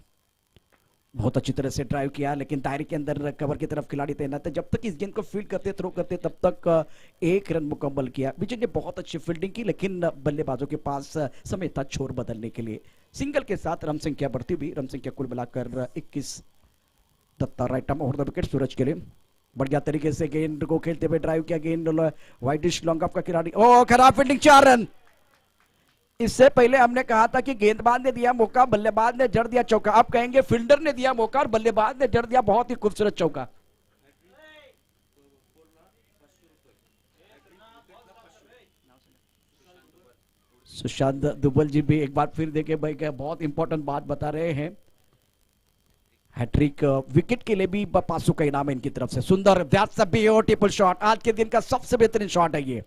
बहुत अच्छी तरह से ड्राइव किया, लेकिन दायरे के अंदर कवर की तरफ खिलाड़ी तैनात है। जब तक इस गेंद को फील्ड करते थ्रो करते तब तक 1 रन मुकम्मल किया। विजय ने बहुत अच्छी फील्डिंग की, लेकिन बल्लेबाजों के पास समय था छोर बदलने के लिए। सिंगल के साथ रन संख्या बढ़ती हुई, रन संख्या कुल मिलाकर 21। Datta right arm over the wicket Suraj के लिए, बढ़िया तरीके से गेंद को खेलते हुए ड्राइव किया, गेंद वाइडिश लॉन्ग ऑफ का खिलाड़ी, ओ खराब फील्डिंग, 4 रन। इससे पहले हमने कहा था कि गेंदबाज ने दिया मौका, बल्लेबाज ने जड़ दिया चौका। आप कहेंगे फील्डर ने दिया मौका और बल्लेबाज ने जड़ दिया बहुत ही खूबसूरत चौका। सुशांत दुबल जी भी एक बार फिर देखे भाई, बहुत इंपॉर्टेंट बात बता रहे हैं। हैट्रिक विकेट के लिए भी 500 का इनाम है इनकी तरफ से। सुंदर, दैट्स अ ब्यूटीफुल शॉट, आज के दिन का सबसे बेहतरीन शॉट है ये।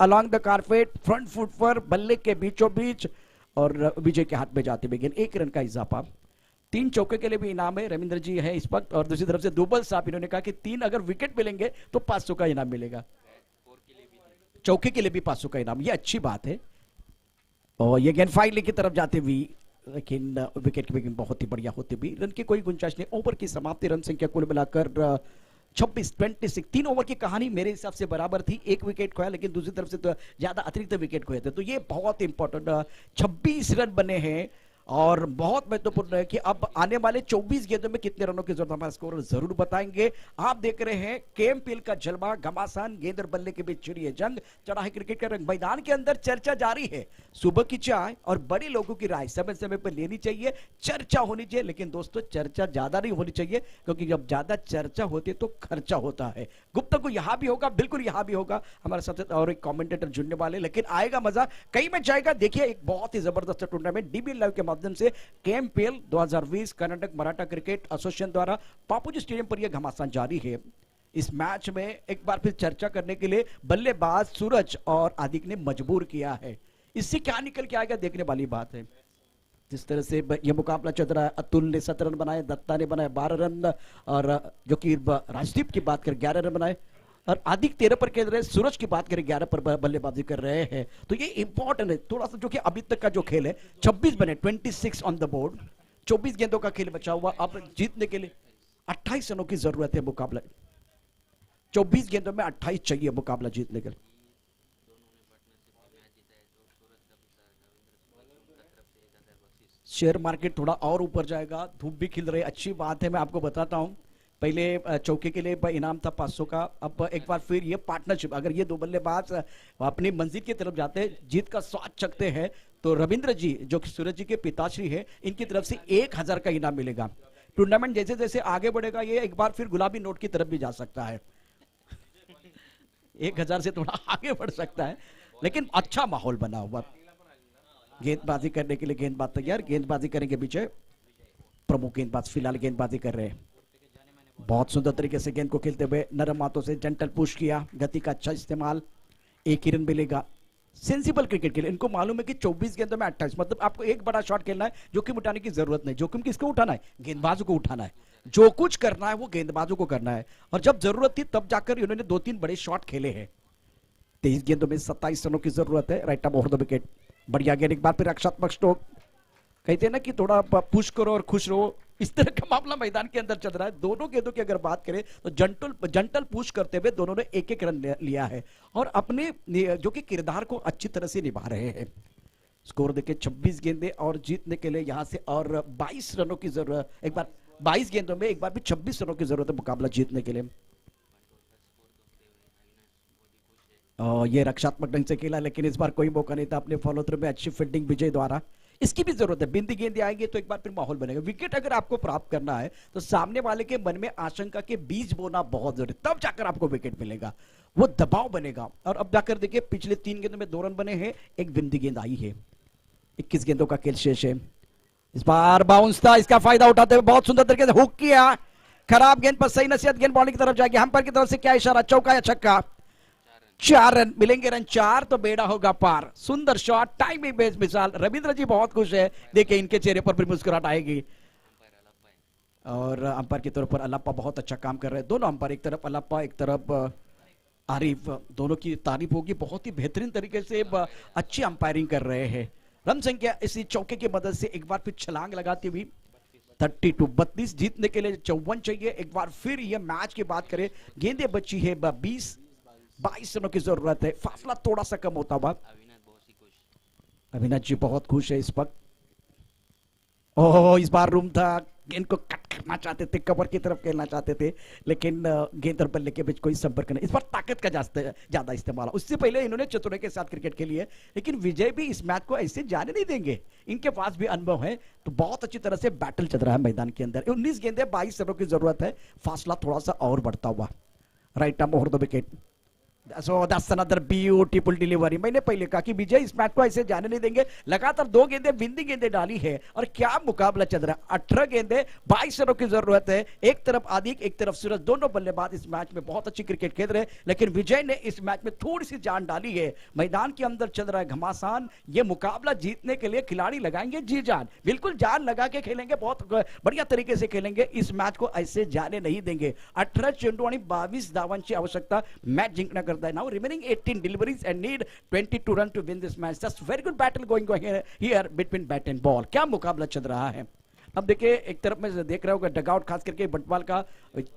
Along the carpet, front foot पर, बल्ले के बीचों बीच और विजय के हाथ में जाते हुए गेंद, 1 रन का इजाफा। 3 चौके के लिए भी इनाम है, रविंद्र जी है इस वक्त। और दूसरी तरफ से दुबल साहब, इन्होंने कहा कि 3 अगर विकेट मिलेंगे तो 500 का इनाम मिलेगा, चौके के लिए भी 500 का इनाम, ये अच्छी बात है। और ये गेंद फाइनल की तरफ जाते हुए, लेकिन विकेट की गेंद बहुत ही बढ़िया होती हुई, रन की कोई गुंजाइश नहीं। ओवर की समाप्ति, रन संख्या कुल मिलाकर 26 3 ओवर की कहानी मेरे हिसाब से बराबर थी। 1 विकेट खोया, लेकिन दूसरी तरफ से तो ज्यादा अतिरिक्त विकेट खोए थे, तो ये बहुत इंपॉर्टेंट 26 रन बने हैं। और बहुत महत्वपूर्ण है कि अब आने वाले 24 गेंदों में कितने रनों की जरूरत, हमारा स्कोर जरूर बताएंगे। आप देख रहे हैं केएमपीएल का जलवा, घमासान, गेंद और बल्ले के बीच छिड़ी है जंग, चढ़ा है क्रिकेट का रंग। मैदान के अंदर चर्चा जारी है, सुबह की चाय और बड़े लोगों की राय समय समय पर लेनी चाहिए, चर्चा होनी चाहिए। लेकिन दोस्तों, चर्चा ज्यादा नहीं होनी चाहिए, क्योंकि जब ज्यादा चर्चा होती है तो खर्चा होता है। गुप्ता को यहां भी होगा, बिल्कुल यहां भी होगा, हमारे साथ और एक कमेंटेटर जुड़ने वाले, लेकिन आएगा मजा, कई में जाएगा। देखिए, एक बहुत ही जबरदस्त टूर्नामेंट डीबी लाइव के माध्यम से kmpl 2020 Karnataka Maratha cricket association द्वारा बापूजी स्टेडियम पर यह घमासान जारी है। इस मैच में एक बार फिर चर्चा करने के लिए बल्लेबाज सूरज और आदिक ने मजबूर किया है। इससे क्या निकल के आएगा, देखने वाली बात है। जिस तरह से यह मुकाबला चल रहा है, अतुल ने 17 रन बनाए, दत्ता ने बनाए 12 रन, और जो कि राजदीप की बात करें 11 रन बनाए, और आदिक 13 पर खेल रहे हैं, सूरज की बात करें 11 पर बल्लेबाजी कर रहे हैं। तो ये इंपॉर्टेंट है थोड़ा सा, जो कि अभी तक का जो खेल है 26 बने, 26 ऑन द बोर्ड, 24 गेंदों का खेल बचा हुआ। अब जीतने के लिए 28 रनों की जरूरत है मुकाबला, 24 गेंदों में 28 चाहिए मुकाबला जीतने के लिए। शेयर मार्केट थोड़ा और ऊपर जाएगा, धूप भी खिल रही है, अच्छी बात है। मैं आपको बताता हूं, पहले चौके के लिए इनाम था 500 का, अब एक बार फिर ये पार्टनरशिप, अगर ये 2 बल्लेबाज अपनी मंजिल की तरफ जाते हैं, जीत का स्वाद चखते हैं, तो रविंद्र जी जो कि सूरज जी के पिताश्री है, इनकी तरफ से 1000 का इनाम मिलेगा। टूर्नामेंट जैसे जैसे आगे बढ़ेगा, ये एक बार फिर गुलाबी नोट की तरफ भी जा सकता है 1000 से थोड़ा आगे बढ़ सकता है, लेकिन अच्छा माहौल बना हुआ। गेंदबाजी करने के लिए गेंदबाज तैयार, गेंदबाजी करेंगे विजय, प्रमुख गेंदबाज फिलहाल गेंदबाजी कर रहे हैं। बहुत सुंदर तरीके से गेंद को खेलते हुए नरम हाथों से जेंटल पुश किया, गति का अच्छा इस्तेमाल, 1 ही रन मिलेगा। सेंसिबल क्रिकेट के लिए इनको मालूम है कि 24 गेंदों में 28, मतलब आपको एक बड़ा शॉट खेलना है, जोखिम उठाने की जरूरत नहीं। जोखिम किसको उठाना है? गेंदबाजों को उठाना है। जो कुछ करना है वो गेंदबाजों को करना है, और जब जरूरत थी तब जाकर इन्होंने 2-3 बड़े शॉट खेले हैं। 23 गेंदों में 27 रनों की जरूरत है। राइट ऑफ द विकेट, बढ़िया गेंद, एक बार फिर रक्षात्मक स्ट्रोक। कहते हैं ना कि थोड़ा पुश करो और खुश रहो, इस तरह का मामला मैदान के अंदर चल रहा है। दोनों गेंदों की अगर बात करें तो जंटल पुश करते हुए दोनों ने 1-1 रन लिया है, और अपने जो कि किरदार को अच्छी तरह से निभा रहे हैं। स्कोर देखिए 26 गेंदे, और जीतने के लिए यहां से और 22 रनों की जरूरत, एक बार 22 गेंदों में एक बार भी 26 रनों की जरूरत है मुकाबला जीतने के लिए। और ये रक्षात्मक ढंग से खेला, लेकिन इस बार कोई मौका नहीं था अपने फॉलो थ्रू में। अच्छी फील्डिंग विजय द्वारा, इसकी भी जरूरत है। बिंदी गेंदे आएंगे तो एक बार फिर माहौल बनेगा। विकेट अगर आपको प्राप्त करना है तो सामने वाले के मन में आशंका के बीज बोना बहुत जरूरी, तब जाकर आपको विकेट मिलेगा, वो दबाव बनेगा। और अब जाकर देखिए, पिछले 3 गेंदों में 2 रन बने हैं, एक बिंदी गेंद आई है, 21 गेंदों का खेल शेष है। इस बार बाउंस था, इसका फायदा उठाते हुए बहुत सुंदर तरीके से हुक किया, खराब गेंद पर सही नसीहत, गेंद बॉलिंग की तरफ जाएगी। अंपायर की तरफ से क्या इशारा, चौका या छक्का? 4 रन मिलेंगे, रन 4 तो बेड़ा होगा पार। सुंदर शॉट, टाइमिंग बेस्ड मिसाल। रविंद्र जी बहुत खुश है, देखिए इनके चेहरे पर भी मुस्कुराहट आएगी। और अंपायर की तरफ पर अल्लाप्पा बहुत अच्छा काम कर रहे हैं। दोनों अंपायर, एक तरफ अल्लाप्पा एक तरफ आरिफ, दोनों की तारीफ होगी, बहुत ही बेहतरीन तरीके से अच्छी अंपायरिंग कर रहे हैं। रन संख्या इसी चौके की मदद से एक बार फिर छलांग लगाती हुई 32 जीतने के लिए 54 चाहिए। एक बार फिर यह मैच की बात करें, गेंदें बची है 22 रनों की जरूरत है, फासला थोड़ा सा कम होता हुआ। अविनाश जी बहुत खुश है इस वक्त। ओह, इस बार रूम था, गेंद को कट करना चाहते थे, कवर की तरफ खेलना चाहते थे, लेकिन गेंद और बल्ले के बीच कोई संपर्क नहीं। इस बार ताकत का ज्यादा इस्तेमाल। उससे पहले इन्होंने चतुराई के साथ क्रिकेट के लिए, लेकिन विजय भी इस मैच को ऐसे जाने नहीं देंगे, इनके पास भी अनुभव है। तो बहुत अच्छी तरह से बैटल चल रहा है मैदान के अंदर। 19 गेंदें 22 रनों की जरूरत है, फासला थोड़ा सा और बढ़ता हुआ। Right arm over the wicket, So that's another beautiful delivery. मैंने पहले कहा कि विजय इस मैच को ऐसे जाने नहीं देंगे, लगातार 2 गेंदें विंदी गेंदें डाली है और क्या मुकाबला चल रहा है। 18 गेंदें 22 रनों की जरूरत है। एक तरफ आदिक एक तरफ सूरज, दोनों बल्लेबाज इस मैच में बहुत अच्छी क्रिकेट खेल रहे हैं, लेकिन विजय ने इस मैच में थोड़ी सी जान डाली है। मैदान के अंदर चल रहा है घमासान। ये मुकाबला जीतने के लिए खिलाड़ी लगाएंगे जी जान, बिल्कुल जान लगा के खेलेंगे, बहुत बढ़िया तरीके से खेलेंगे। इस मैच को ऐसे जाने नहीं देंगे। 18 चेंडू आणि 22 धावांची आवश्यकता मैच जिंकना करता है। Now remaining 18 deliveries and need 22 run to win this match. That's very good battle going here between bat and ball. क्या मुकाबला चल रहा है। अब देखिए एक तरफ में देख रहा होगा डगआउट, खास करके बटवाल का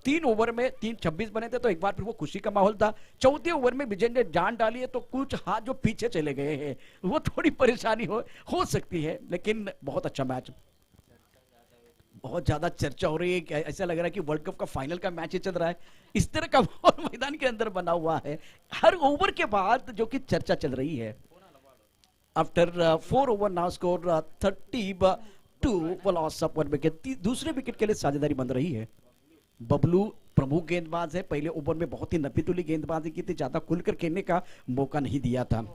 3 ओवर में 3-26 बने थे, तो एक बार फिर वो खुशी का माहौल था। 4थे ओवर में विजय ने जान डाली है, तो कुछ हाथ जो पीछे चले गए हैं, वो थोड़ी परेशानी हो सकती है, लेकिन बहुत अच्छा मैच। बहुत ज्यादा चर्चा हो रही है कि ऐसा लग रहा है कि वर्ल्ड कप का फाइनल का मैच ही चल रहा है। इस तरह का माहौल मैदान के अंदर बना हुआ है हर ओवर के बाद, जो कि चर्चा चल रही है। After 4 over now score 32 loss of 1 wicket. दूसरे विकेट के लिए साझेदारी बन रही है। बबलू प्रमुख गेंदबाज है, पहले ओवर में बहुत ही नब्बेतुली गेंदबाजी की थी, ज्यादा खुलकर खेलने का मौका नहीं दिया था।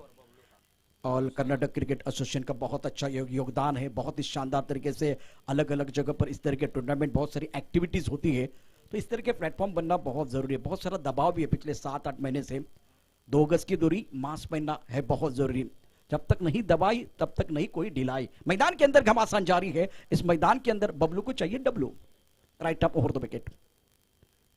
और कर्नाटक क्रिकेट एसोसिएशन का बहुत अच्छा योगदान है, बहुत ही शानदार तरीके से अलग अलग जगह पर इस तरह के टूर्नामेंट, बहुत सारी एक्टिविटीज होती है, तो इस तरह के प्लेटफॉर्म बनना बहुत जरूरी है। बहुत सारा दबाव भी है पिछले 7-8 महीने से। 2 गज की दूरी, मास्क पहनना है बहुत जरूरी। जब तक नहीं दबाई तब तक नहीं कोई ढिलाई। मैदान के अंदर घमासान जारी है। इस मैदान के अंदर बबलू को चाहिए W, right up over the wicket.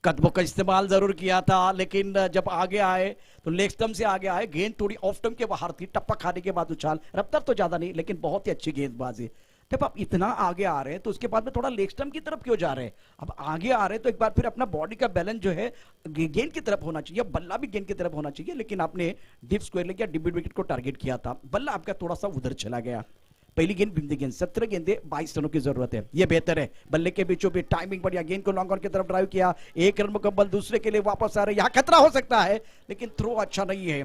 कदमों का इस्तेमाल जरूर किया था, लेकिन जब आगे आए तो लेग स्टंप से आगे आए, गेंद थोड़ी ऑफ स्टंप के बाहर थी, टप्पा खाने के बाद उछाल, रफ्तार तो ज्यादा नहीं, लेकिन बहुत ही अच्छी गेंदबाजी। जब आप इतना आगे आ रहे हैं तो उसके बाद में थोड़ा लेग स्टंप की तरफ क्यों जा रहे हैं। अब आगे आ रहे हैं तो एक बार फिर अपना बॉडी का बैलेंस जो है गेंद की तरफ होना चाहिए, बल्ला भी गेंद की तरफ होना चाहिए, लेकिन आपने डीप स्क्वायर लेग या डिप विकेट को टारगेट किया था, बल्ला आपका थोड़ा सा उधर चला गया। पहली गेंद बिंदी गेंद, 17 गेंदे 22 रनों की जरूरत है, ये बेहतर है। बल्ले के बीचों बीच टाइमिंग बढ़िया, गेंद को लॉन्ग ऑन की तरफ ड्राइव किया, 1 रन मुकम्मल, दूसरे के लिए वापस आ रहे। यहाँ खतरा हो सकता है, लेकिन थ्रो अच्छा नहीं है।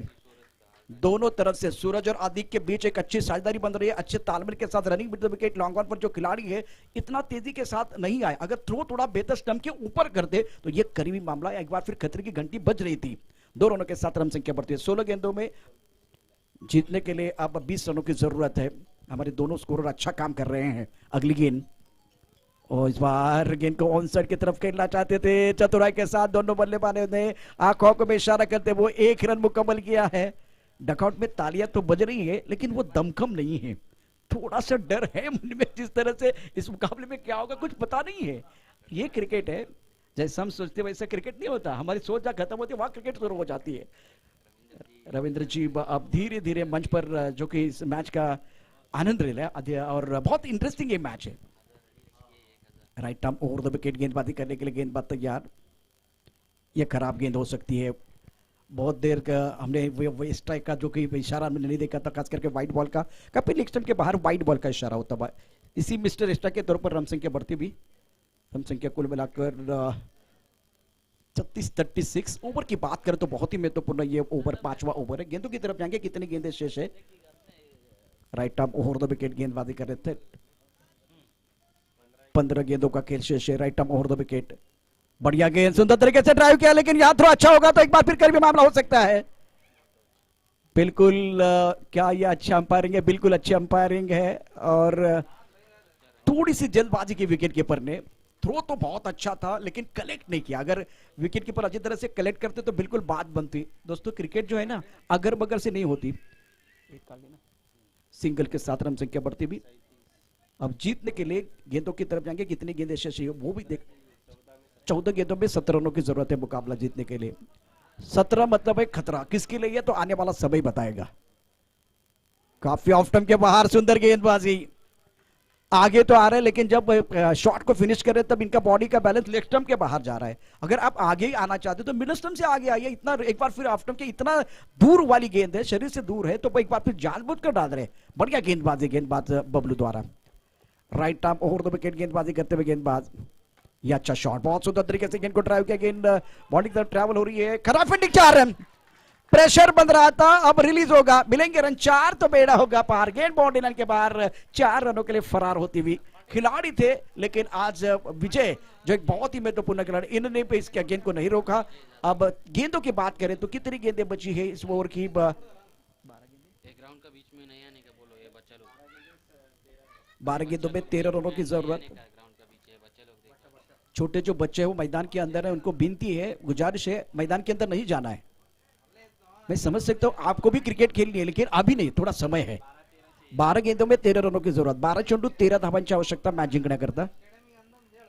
दोनों तरफ से सूरज और आदिक के बीच एक अच्छी साझेदारी बन रही है, अच्छे तालमेल के साथ running with the wicket. Long on पर जो खिलाड़ी है इतना तेजी के साथ नहीं आए, अगर थ्रो थोड़ा बेहतर स्टंप के ऊपर कर दे तो ये करीबी मामला, एक बार फिर खतरे की घंटी बज रही थी। 2 रनों के साथ रन संख्या बढ़ती है। 16 गेंदों में जीतने के लिए अब 20 रनों की जरूरत है। हमारे दोनों स्कोरर अच्छा काम कर रहे हैं। अगली गेंद, और इस बार गेंद को ऑन साइड की तरफ खेलना चाहते थे, चतुराई के साथ दोनों बल्लेबाजों ने आंखों को इशारा करते वो 1 रन मुकम्मल किया है। डकआउट में तालियां तो बज रही है, लेकिन वो दमखम नहीं है, थोड़ा सा डर है मन में। जिस तरह से इस मुकाबले में क्या होगा कुछ पता नहीं है। ये क्रिकेट है, जैसे हम सोचते वैसे क्रिकेट नहीं होता। हमारी सोच जहाँ खत्म होती है वहां क्रिकेट शुरू हो जाती है। रविंद्र जी अब धीरे धीरे मंच पर जो कि इस मैच का आनंद ले रहा, और बहुत इंटरेस्टिंग ये मैच है। Right arm over the wicket, गेंदबाजी करने के लिए गेंदबाज तैयार। ये खराब गेंद हो सकती है। बहुत देर का हमने स्ट्राइक का जो कि इशारा हमने नहीं देखा था, खास करके वाइट बॉल का, कभी लेग स्टंप के बाहर वाइट बॉल का इशारा होता है। इसी मिस्टर स्ट्राइक के तौर पर रन संख्या बढ़ती भी, रन संख्या कुल मिलाकर 36 ओवर की बात करें तो बहुत ही महत्वपूर्ण ये ओवर 5वां ओवर है। गेंदों की तरफ जाएंगे, कितनी गेंदें शेष है। Right arm over the wicket, गेंदबाजी कर रहे थे। 15 गेंदों का खेल शेष है। Right arm over the wicket, बढ़िया गेंद, सुंदर तरीके से ड्राइव किया, लेकिन यहां थ्रो अच्छा होगा तो एक बार फिर करीबी मामला हो सकता है। बिल्कुल क्या ये अच्छी अंपायरिंग है? बिल्कुल अच्छी अंपायरिंग है। और थोड़ी सी जल्दबाजी की विकेट कीपर ने। थ्रो तो बहुत अच्छा था, लेकिन कलेक्ट नहीं किया। अगर विकेट कीपर अच्छी तरह से कलेक्ट करते तो बिल्कुल बात बनती। दोस्तों क्रिकेट जो है ना, अगर बगर से नहीं होती। सिंगल के साथ रन संख्या बढ़ती भी। अब जीतने के लिए गेंदों की तरफ जाएंगे, कितनी गेंदें शेष है वो भी देख। 14 गेंदों में 17 रनों की जरूरत है मुकाबला जीतने के लिए। 17 मतलब है खतरा, किसके लिए है तो आने वाला समय बताएगा। काफी ऑफ स्टंप के बाहर सुंदर गेंदबाजी, आगे तो आ रहे हैं, लेकिन जब शॉट को फिनिश कर रहे तब इनका बॉडी का बैलेंस लेग स्टंप के बाहर जा रहा है। अगर आप आगे ही आना चाहते तो मिडल स्टंप से आगे आइए। इतना एक बार फिर ऑफ स्टंप के इतना दूर वाली गेंद है, शरीर से दूर है, तो एक बार फिर जानबूझकर डाल रहे। बढ़िया गेंदबाजी, गेंदबाज बबलू द्वारा। Right arm over the wicket, गेंदबाजी करते हुए गेंदबाज। ये अच्छा शॉट, बहुत सुंदर तरीके से गेंद को ड्राइव किया। गेंद बॉडी की तरफ ट्रैवल हो रही है। खराब फील्डिंग, 4 रन। प्रेशर बन रहा था, अब रिलीज होगा, मिलेंगे रन 4 तो बेड़ा होगा पार। गेंद बाउंड्री लाइन के बाहर 4 रनों के लिए फरार होती हुई खिलाड़ी थे, लेकिन आज विजय जो एक बहुत ही महत्वपूर्ण खिलाड़ी, इन्होंने भी इसके गेंद को नहीं रोका। अब गेंदों की बात करें तो कितनी गेंदें बची है इस ओवर की? एक ग्राउंड का बीच में नहीं आने का बोलो, ये बच्चा लोग 12 गेंदों में 13 रनों की जरूरत। ग्राउंड का बीच है, बच्चे लोग देखो। छोटे जो बच्चे हैं वो मैदान के अंदर है, उनको विनती है, गुजारिश है, मैदान के अंदर नहीं जाना है। मैं समझ सकता हूँ आपको भी क्रिकेट खेलनी है, लेकिन अभी नहीं, थोड़ा समय है। 12 गेंदों में 13 रनों की जरूरत, 12 चेंडू 13 धावांची आवश्यकता मॅच जिंकण्याकरता।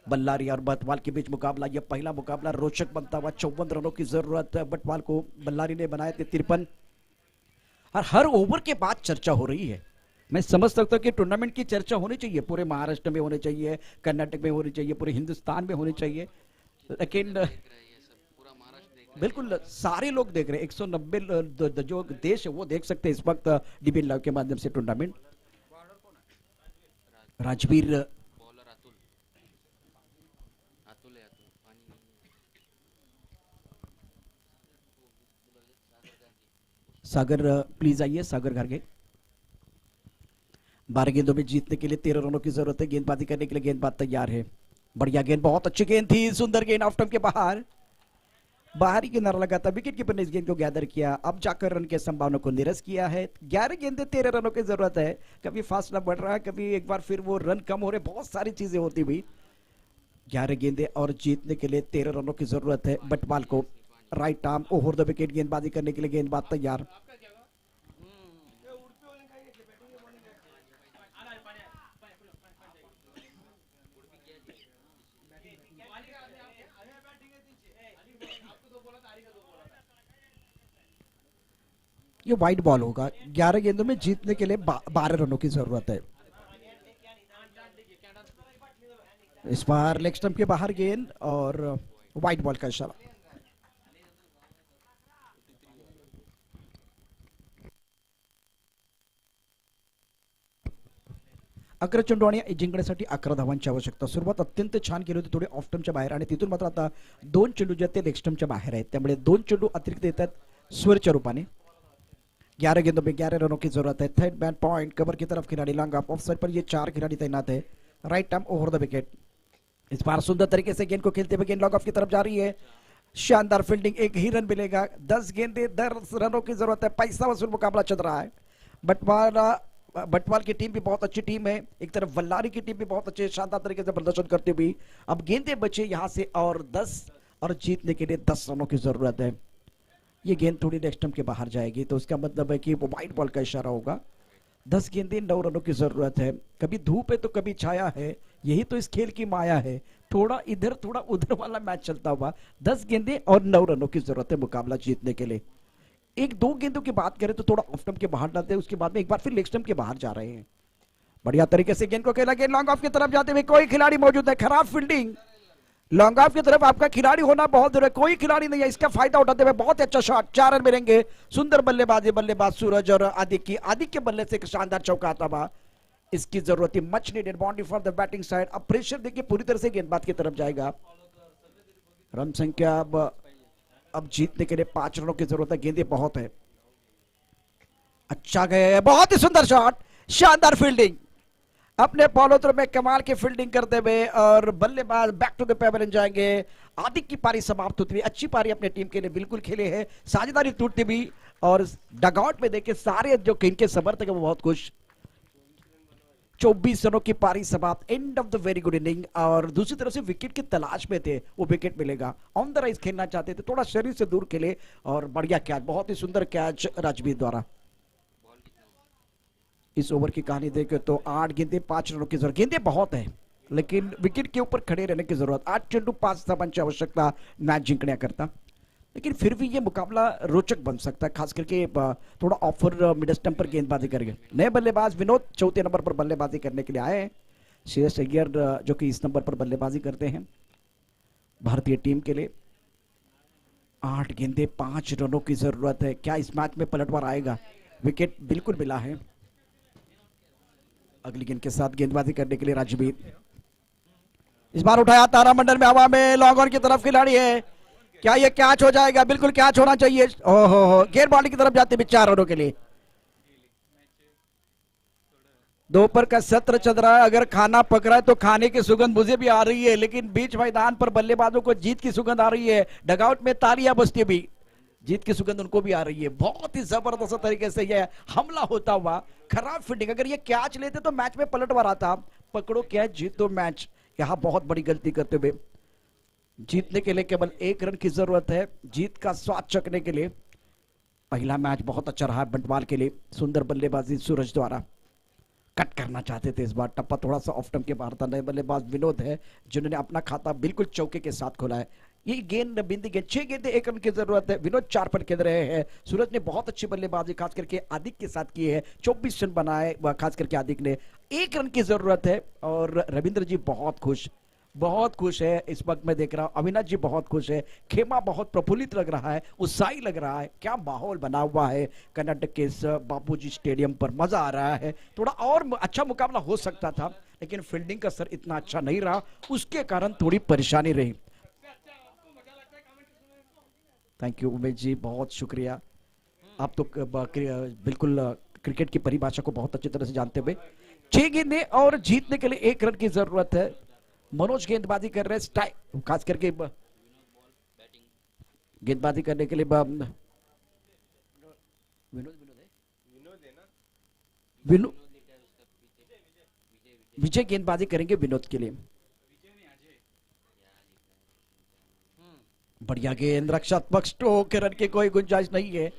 बल्लारी और बटवाल के बीच मुकाबला, यह पहला मुकाबला रोचक बनता हुआ। 54 रनों की जरूरत बटवाल को, बल्लारी ने बनाए थे 53। और हर ओवर के बाद चर्चा हो रही है। मैं समझ सकता हूँ कि टूर्नामेंट की चर्चा होनी चाहिए, पूरे महाराष्ट्र में होनी चाहिए, कर्नाटक में होनी चाहिए, पूरे हिंदुस्तान में होनी चाहिए, लेकिन पूरा महाराष्ट्र देख बिल्कुल सारे लोग देख रहे हैं। 190 जो देश है वो देख सकते हैं इस वक्त डीबीएन लाइव के माध्यम से टूर्नामेंट। राजवीर बॉलर अतुल अतुल है, अतुल पानी नहीं है। सागर प्लीज आइए, सागर घर गए। 12 गेंदों में जीतने के लिए 13 रनों की जरूरत है। गेंदबाजी करने के लिए गेंदबाज तैयार है। बढ़िया गेंद, बहुत अच्छी गेंद थी, सुंदर गेंद ऑफ स्टंप के बाहर, बाहरी किनारा लगाता। विकेट कीपर ने इस गेंद को गैदर किया, अब जाकर रन के संभावना को निरस्त किया है। 11 गेंदे 13 रनों की जरूरत है। कभी फासला बढ़ रहा है, कभी एक बार फिर वो रन कम हो रहे, बहुत सारी चीजें होती हुई। 11 गेंदे और जीतने के लिए 13 रनों की जरूरत है बटवाल को। Right arm over the wicket गेंदबाजी करने के लिए गेंदबाज तैयार। ये वाइड बॉल होगा। 11 गेंदों में जीतने के लिए 12 रनों की जरूरत है। इस बार लेग स्टंप के बाहर गेंद और वाइड बॉल का इशारा। अकरा चेंडू आणि जिंकण्यासाठी 11 धावांची आवश्यकता। सुरुवात अत्यंत छान केली होती, थोडी ऑफ स्टंपच्या बाहेर, आणि तिथून मात्र आता 2 चेंडू जे आहेत ते लेग स्टंपच्या बाहेर आहेत, त्यामुळे 2 चेंडू अतिरिक्त येतात स्वर्च्या रूपाने। 11 गेंदों में 11 रनों की जरूरत है। थर्ड मैन पॉइंट, कवर की तरफ खिलाड़ी, लॉन्ग ऑफ साइड पर ये 4 खिलाड़ी तैनात है। Right arm over the wicket. इस बार सुंदर तरीके से गेंद को खेलते हुए गेंद लॉन्ग ऑफ की तरफ जा रही है। शानदार फील्डिंग, एक ही रन मिलेगा। 10 गेंदे 10 रनों की जरूरत है। पैसा वसूल मुकाबला चल रहा है। बटवाल की टीम भी बहुत अच्छी टीम है, एक तरफ बल्लारी की टीम भी बहुत अच्छे शानदार तरीके से प्रदर्शन करती हुई। अब गेंदे बचे यहां से और 10, और जीतने के लिए 10 रनों की जरूरत है। ये गेंद थोड़ी लेग स्टंप के बाहर जाएगी, तो इसका मतलब है कि वो वाइड बॉल का इशारा होगा। 10 गेंदें 9 रनों की जरूरत है। कभी धूप है तो कभी छाया है, यही तो इस खेल की माया है। थोड़ा इधर थोड़ा उधर वाला मैच चलता हुआ। 10 गेंदें और 9 रनों की जरूरत है मुकाबला जीतने के लिए। 1-2 गेंदों की बात करें तो थोड़ा ऑफ स्टंप के बाहर डालते हैं, उसके बाद में एक बार फिर लेग स्टंप के बाहर जा रहे हैं। बढ़िया तरीके से गेंद को खेला, गेंद लॉन्ग ऑफ की तरफ जाते हुए कोई खिलाड़ी मौजूद है। खराब फील्डिंग, लॉन्ग ऑफ की तरफ आपका खिलाड़ी होना बहुत जरूरी है, कोई खिलाड़ी नहीं है। इसका फायदा उठाते हुए बहुत अच्छा शॉट, 4 रन मिलेंगे। सुंदर बल्लेबाजी, बल्लेबाज सूरज और आदित्य के बल्ले से एक शानदार चौका आता हुआ। इसकी जरूरत है, much needed boundary for the batting side. अब प्रेशर देखिए पूरी तरह से गेंदबाज की तरफ जाएगा। रन संख्या अब जीतने के लिए 5 रनों की जरूरत है। गेंदें बहुत है, अच्छा गए, बहुत ही सुंदर शॉट, शानदार फील्डिंग, अपने पॉलोत्र में कमाल की फील्डिंग करते हुए, और बल्लेबाज बैक टू द पेवेलियन जाएंगे। आदित्य की पारी समाप्त होती हुई, अच्छी पारी अपने टीम के लिए बिल्कुल खेले हैं, साझेदारी टूटती भी, और डगआउट में देखे सारे जो इनके समर्थक है वो बहुत खुश। 24 रनों की पारी समाप्त, end of the very good inning. और दूसरी तरफ से विकेट की तलाश में थे, वो विकेट मिलेगा। ऑन द राइज खेलना चाहते थे, थोड़ा शरीर से दूर खेले, और बढ़िया कैच, बहुत ही सुंदर कैच राजवीर द्वारा। इस ओवर की कहानी देखें तो 8 गेंदें 5 रनों की जरूरत। गेंदें बहुत है, लेकिन विकेट के ऊपर खड़े रहने की जरूरत। 8 चेंडू 5 धावांची आवश्यकता मैच जिंकण्याकरता, लेकिन फिर भी ये मुकाबला रोचक बन सकता है, खास करके थोड़ा ऑफर मिड स्टंप पर गेंदबाजी करेंगे। नए बल्लेबाज विनोद 4थे नंबर पर बल्लेबाजी करने के लिए आए हैं। श्रेयस अय्यर जो कि इस नंबर पर बल्लेबाजी करते हैं भारतीय टीम के लिए। 8 गेंदें 5 रनों की जरूरत है। क्या इस मैच में पलटवार आएगा? विकेट बिल्कुल मिला है। अगली गेंद के साथ गेंदबाजी करने के लिए राजवीर, इस बार उठाया तारामंडल में, हवा में, लॉन्ग ऑन की तरफ खिलाड़ी है। क्या ये कैच हो जाएगा? बिल्कुल कैच होना चाहिए। ओहो, गेंद बॉलिंग की तरफ जाते हुए 4 रनों के लिए। दोपहर का सत्र चल रहा है, अगर खाना पक रहा है तो खाने की सुगंध मुझे भी आ रही है, लेकिन बीच मैदान पर बल्लेबाजों को जीत की सुगंध आ रही है, डगआउट में तालियां बजती भी जीत की सुगंध उनको भी आ रही है। बहुत ही जबरदस्त तरीके से यह हमला होता हुआ, खराब फील्डिंग, अगर ये कैच लेते तो मैच में पलटवार आता, पकड़ो कैच जीतो मैच, यहां बहुत बड़ी गलती करते हुए। जीतने के लिए केवल 1 रन की जरूरत है, जीत का स्वाद चखने के लिए। पहला मैच बहुत अच्छा रहा बंटवाल के लिए, सुंदर बल्लेबाजी सूरज द्वारा, कट करना चाहते थे इस बार, टप्पा थोड़ा सा ऑफ टर्म के बाहर था। नए बल्लेबाज विनोद है जिन्होंने अपना खाता बिल्कुल चौके के साथ खोला है। ये गेंद बिंदी गेंद, 6 गेंदे 1 रन की जरूरत है, विनोद 4 पर खेल रहे हैं। सूरज ने बहुत अच्छी बल्लेबाजी खास करके आदिक के साथ की है, 24 रन बनाए खास करके आदिक ने। 1 रन की जरूरत है और रविंद्र जी बहुत खुश है इस वक्त मैं देख रहा हूं। अविनाश जी बहुत खुश है, खेमा बहुत प्रफुल्लित लग रहा है, उत्साही लग रहा है। क्या माहौल बना हुआ है कर्नाटक के इस बापूजी स्टेडियम पर, मजा आ रहा है। थोड़ा और अच्छा मुकाबला हो सकता था, लेकिन फील्डिंग का स्तर इतना अच्छा नहीं रहा, उसके कारण थोड़ी परेशानी रही। थैंक यू उमेश जी, बहुत शुक्रिया। आप तो बिल्कुल क्रिकेट की परिभाषा को बहुत अच्छी तरह से जानते हुए। 6 गेंदें और जीतने के लिए 1 रन की जरूरत है। मनोज गेंदबाजी कर रहे हैं, खास करके गेंदबाजी करने के लिए विजय गेंदबाजी करेंगे विनोद के लिए। बढ़िया गेंद, रक्षात्मक स्ट्रोक, रन की कोई गुंजाइश नहीं है।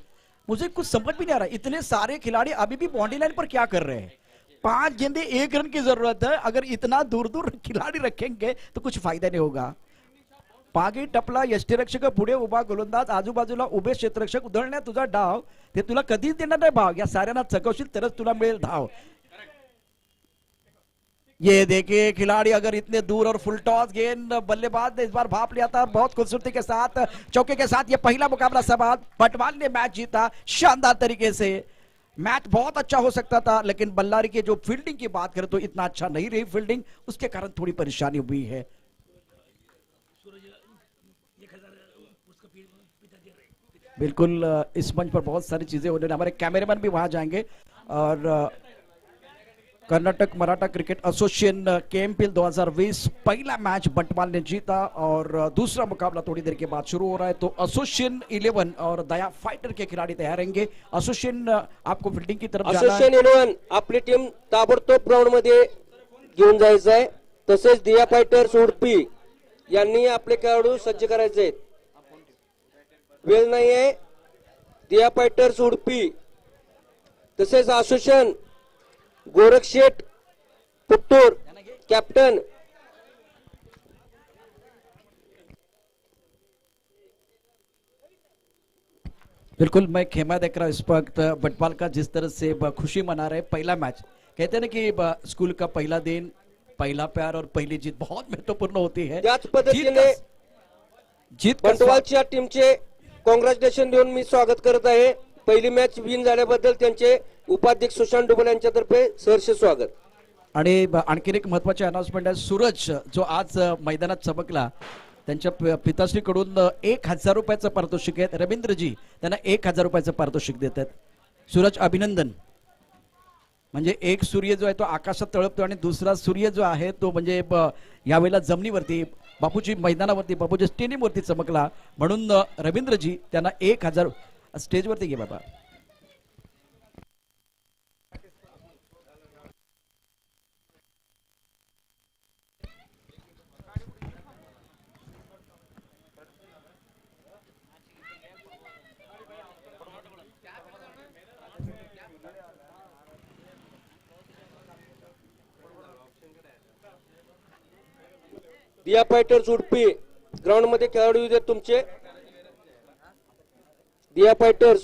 मुझे कुछ समझ भी नहीं आ रहा, इतने सारे खिलाड़ी अभी भी बाउंड्री लाइन पर क्या कर रहे हैं। 5 गेंदे 1 रन की जरूरत है, अगर इतना दूर दूर खिलाड़ी रखेंगे तो कुछ फायदा नहीं होगा। पागी टपला यष्टीरक्षक पुढे उभा गोलंदाज, आजूबाजूला उभे क्षेत्ररक्षक, उधळण्या तुझा डाव, ते तुला कधीच देणार नाही भाव, या साऱ्यांना चकवशील तरच तुला मिळेल धाव। ये देखिए खिलाड़ी अगर इतने दूर और फुल टॉस गेंद, बल्लेबाज ने इस बार भाप लिया था बहुत खूबसूरती के साथ, चौके के साथ। ये पहला मुकाबला समाप्त, बटवाल ने मैच जीता शानदार तरीके से। मैच बहुत अच्छा हो सकता था, लेकिन बल्लारी के जो फील्डिंग की बात करें तो इतना अच्छा नहीं रही फील्डिंग, उसके कारण थोड़ी परेशानी हुई है। बिल्कुल इस मंच पर बहुत सारी चीजें होने, हमारे कैमरामैन भी वहां जाएंगे। और Karnataka Maratha cricket association kmpl 2020 पहला मैच बंटवाल ने जीता और दूसरा मुकाबला थोड़ी देर के बाद शुरू हो रहा है। तो एसोसिएशन 11 और दया फाइटर के खिलाड़ी तैयार रहेंगे। एसोसिएशन आपको फील्डिंग की तरफ जाना है। एसोसिएशन 11 आपली टीम ताबडतोब ग्राउंड मध्ये घेऊन जायचं आहे, तसेच दिया फायटर्स उडपी यांनी आपले खेळाडू सज्ज करायचे आहेत। वेळ नाहीये, दिया फायटर्स उडपी तसेच एसोसिएशन गोरखशेठ पुट्टूर कैप्टन, बिल्कुल मैं खेमा देख रहा हूं इस वक्त बटवाल का, जिस तरह से खुशी मना रहे। पहला मैच, कहते हैं ना कि स्कूल का पहला दिन, पहला प्यार और पहली जीत बहुत महत्वपूर्ण होती है। त्याच पद्धतीने जीत बंटवालच्या टीमचे कॉंग्रॅच्युलेशन देऊन मी स्वागत करत आहे। पहिली मॅच विन झाल्याबद्दल त्यांचे उपाध्यक्ष सुशांत डुबल यांच्यातर्फे सहर्ष स्वागत। आणि आणखीन एक महत्वाची अनाउन्समेंट आहे, सूरज जो आज मैदानात चमकला, त्यांच्या पिताश्रीकडून 1000 रुपयाचं पारितोषिक आहे। रवींद्रजी त्यांना 1000 रुपयाचं पारितोषिक देतात। सूरज अभिनंदन। म्हणजे एक सूर्य जो आहे तो आकाशात तळपतो आणि दुसरा सूर्य जो आहे तो म्हणजे यावेळेला जमिनीवरती बापूजी मैदानावरती, बापूजी स्टेडियमवरती चमकला, म्हणून रवींद्रजी त्यांना 1000 स्टेजवरती घे बाबा। दिया फायटर्स उडपी ग्राउंड मध्ये खेळाडू तुमचे दिया फायटर्स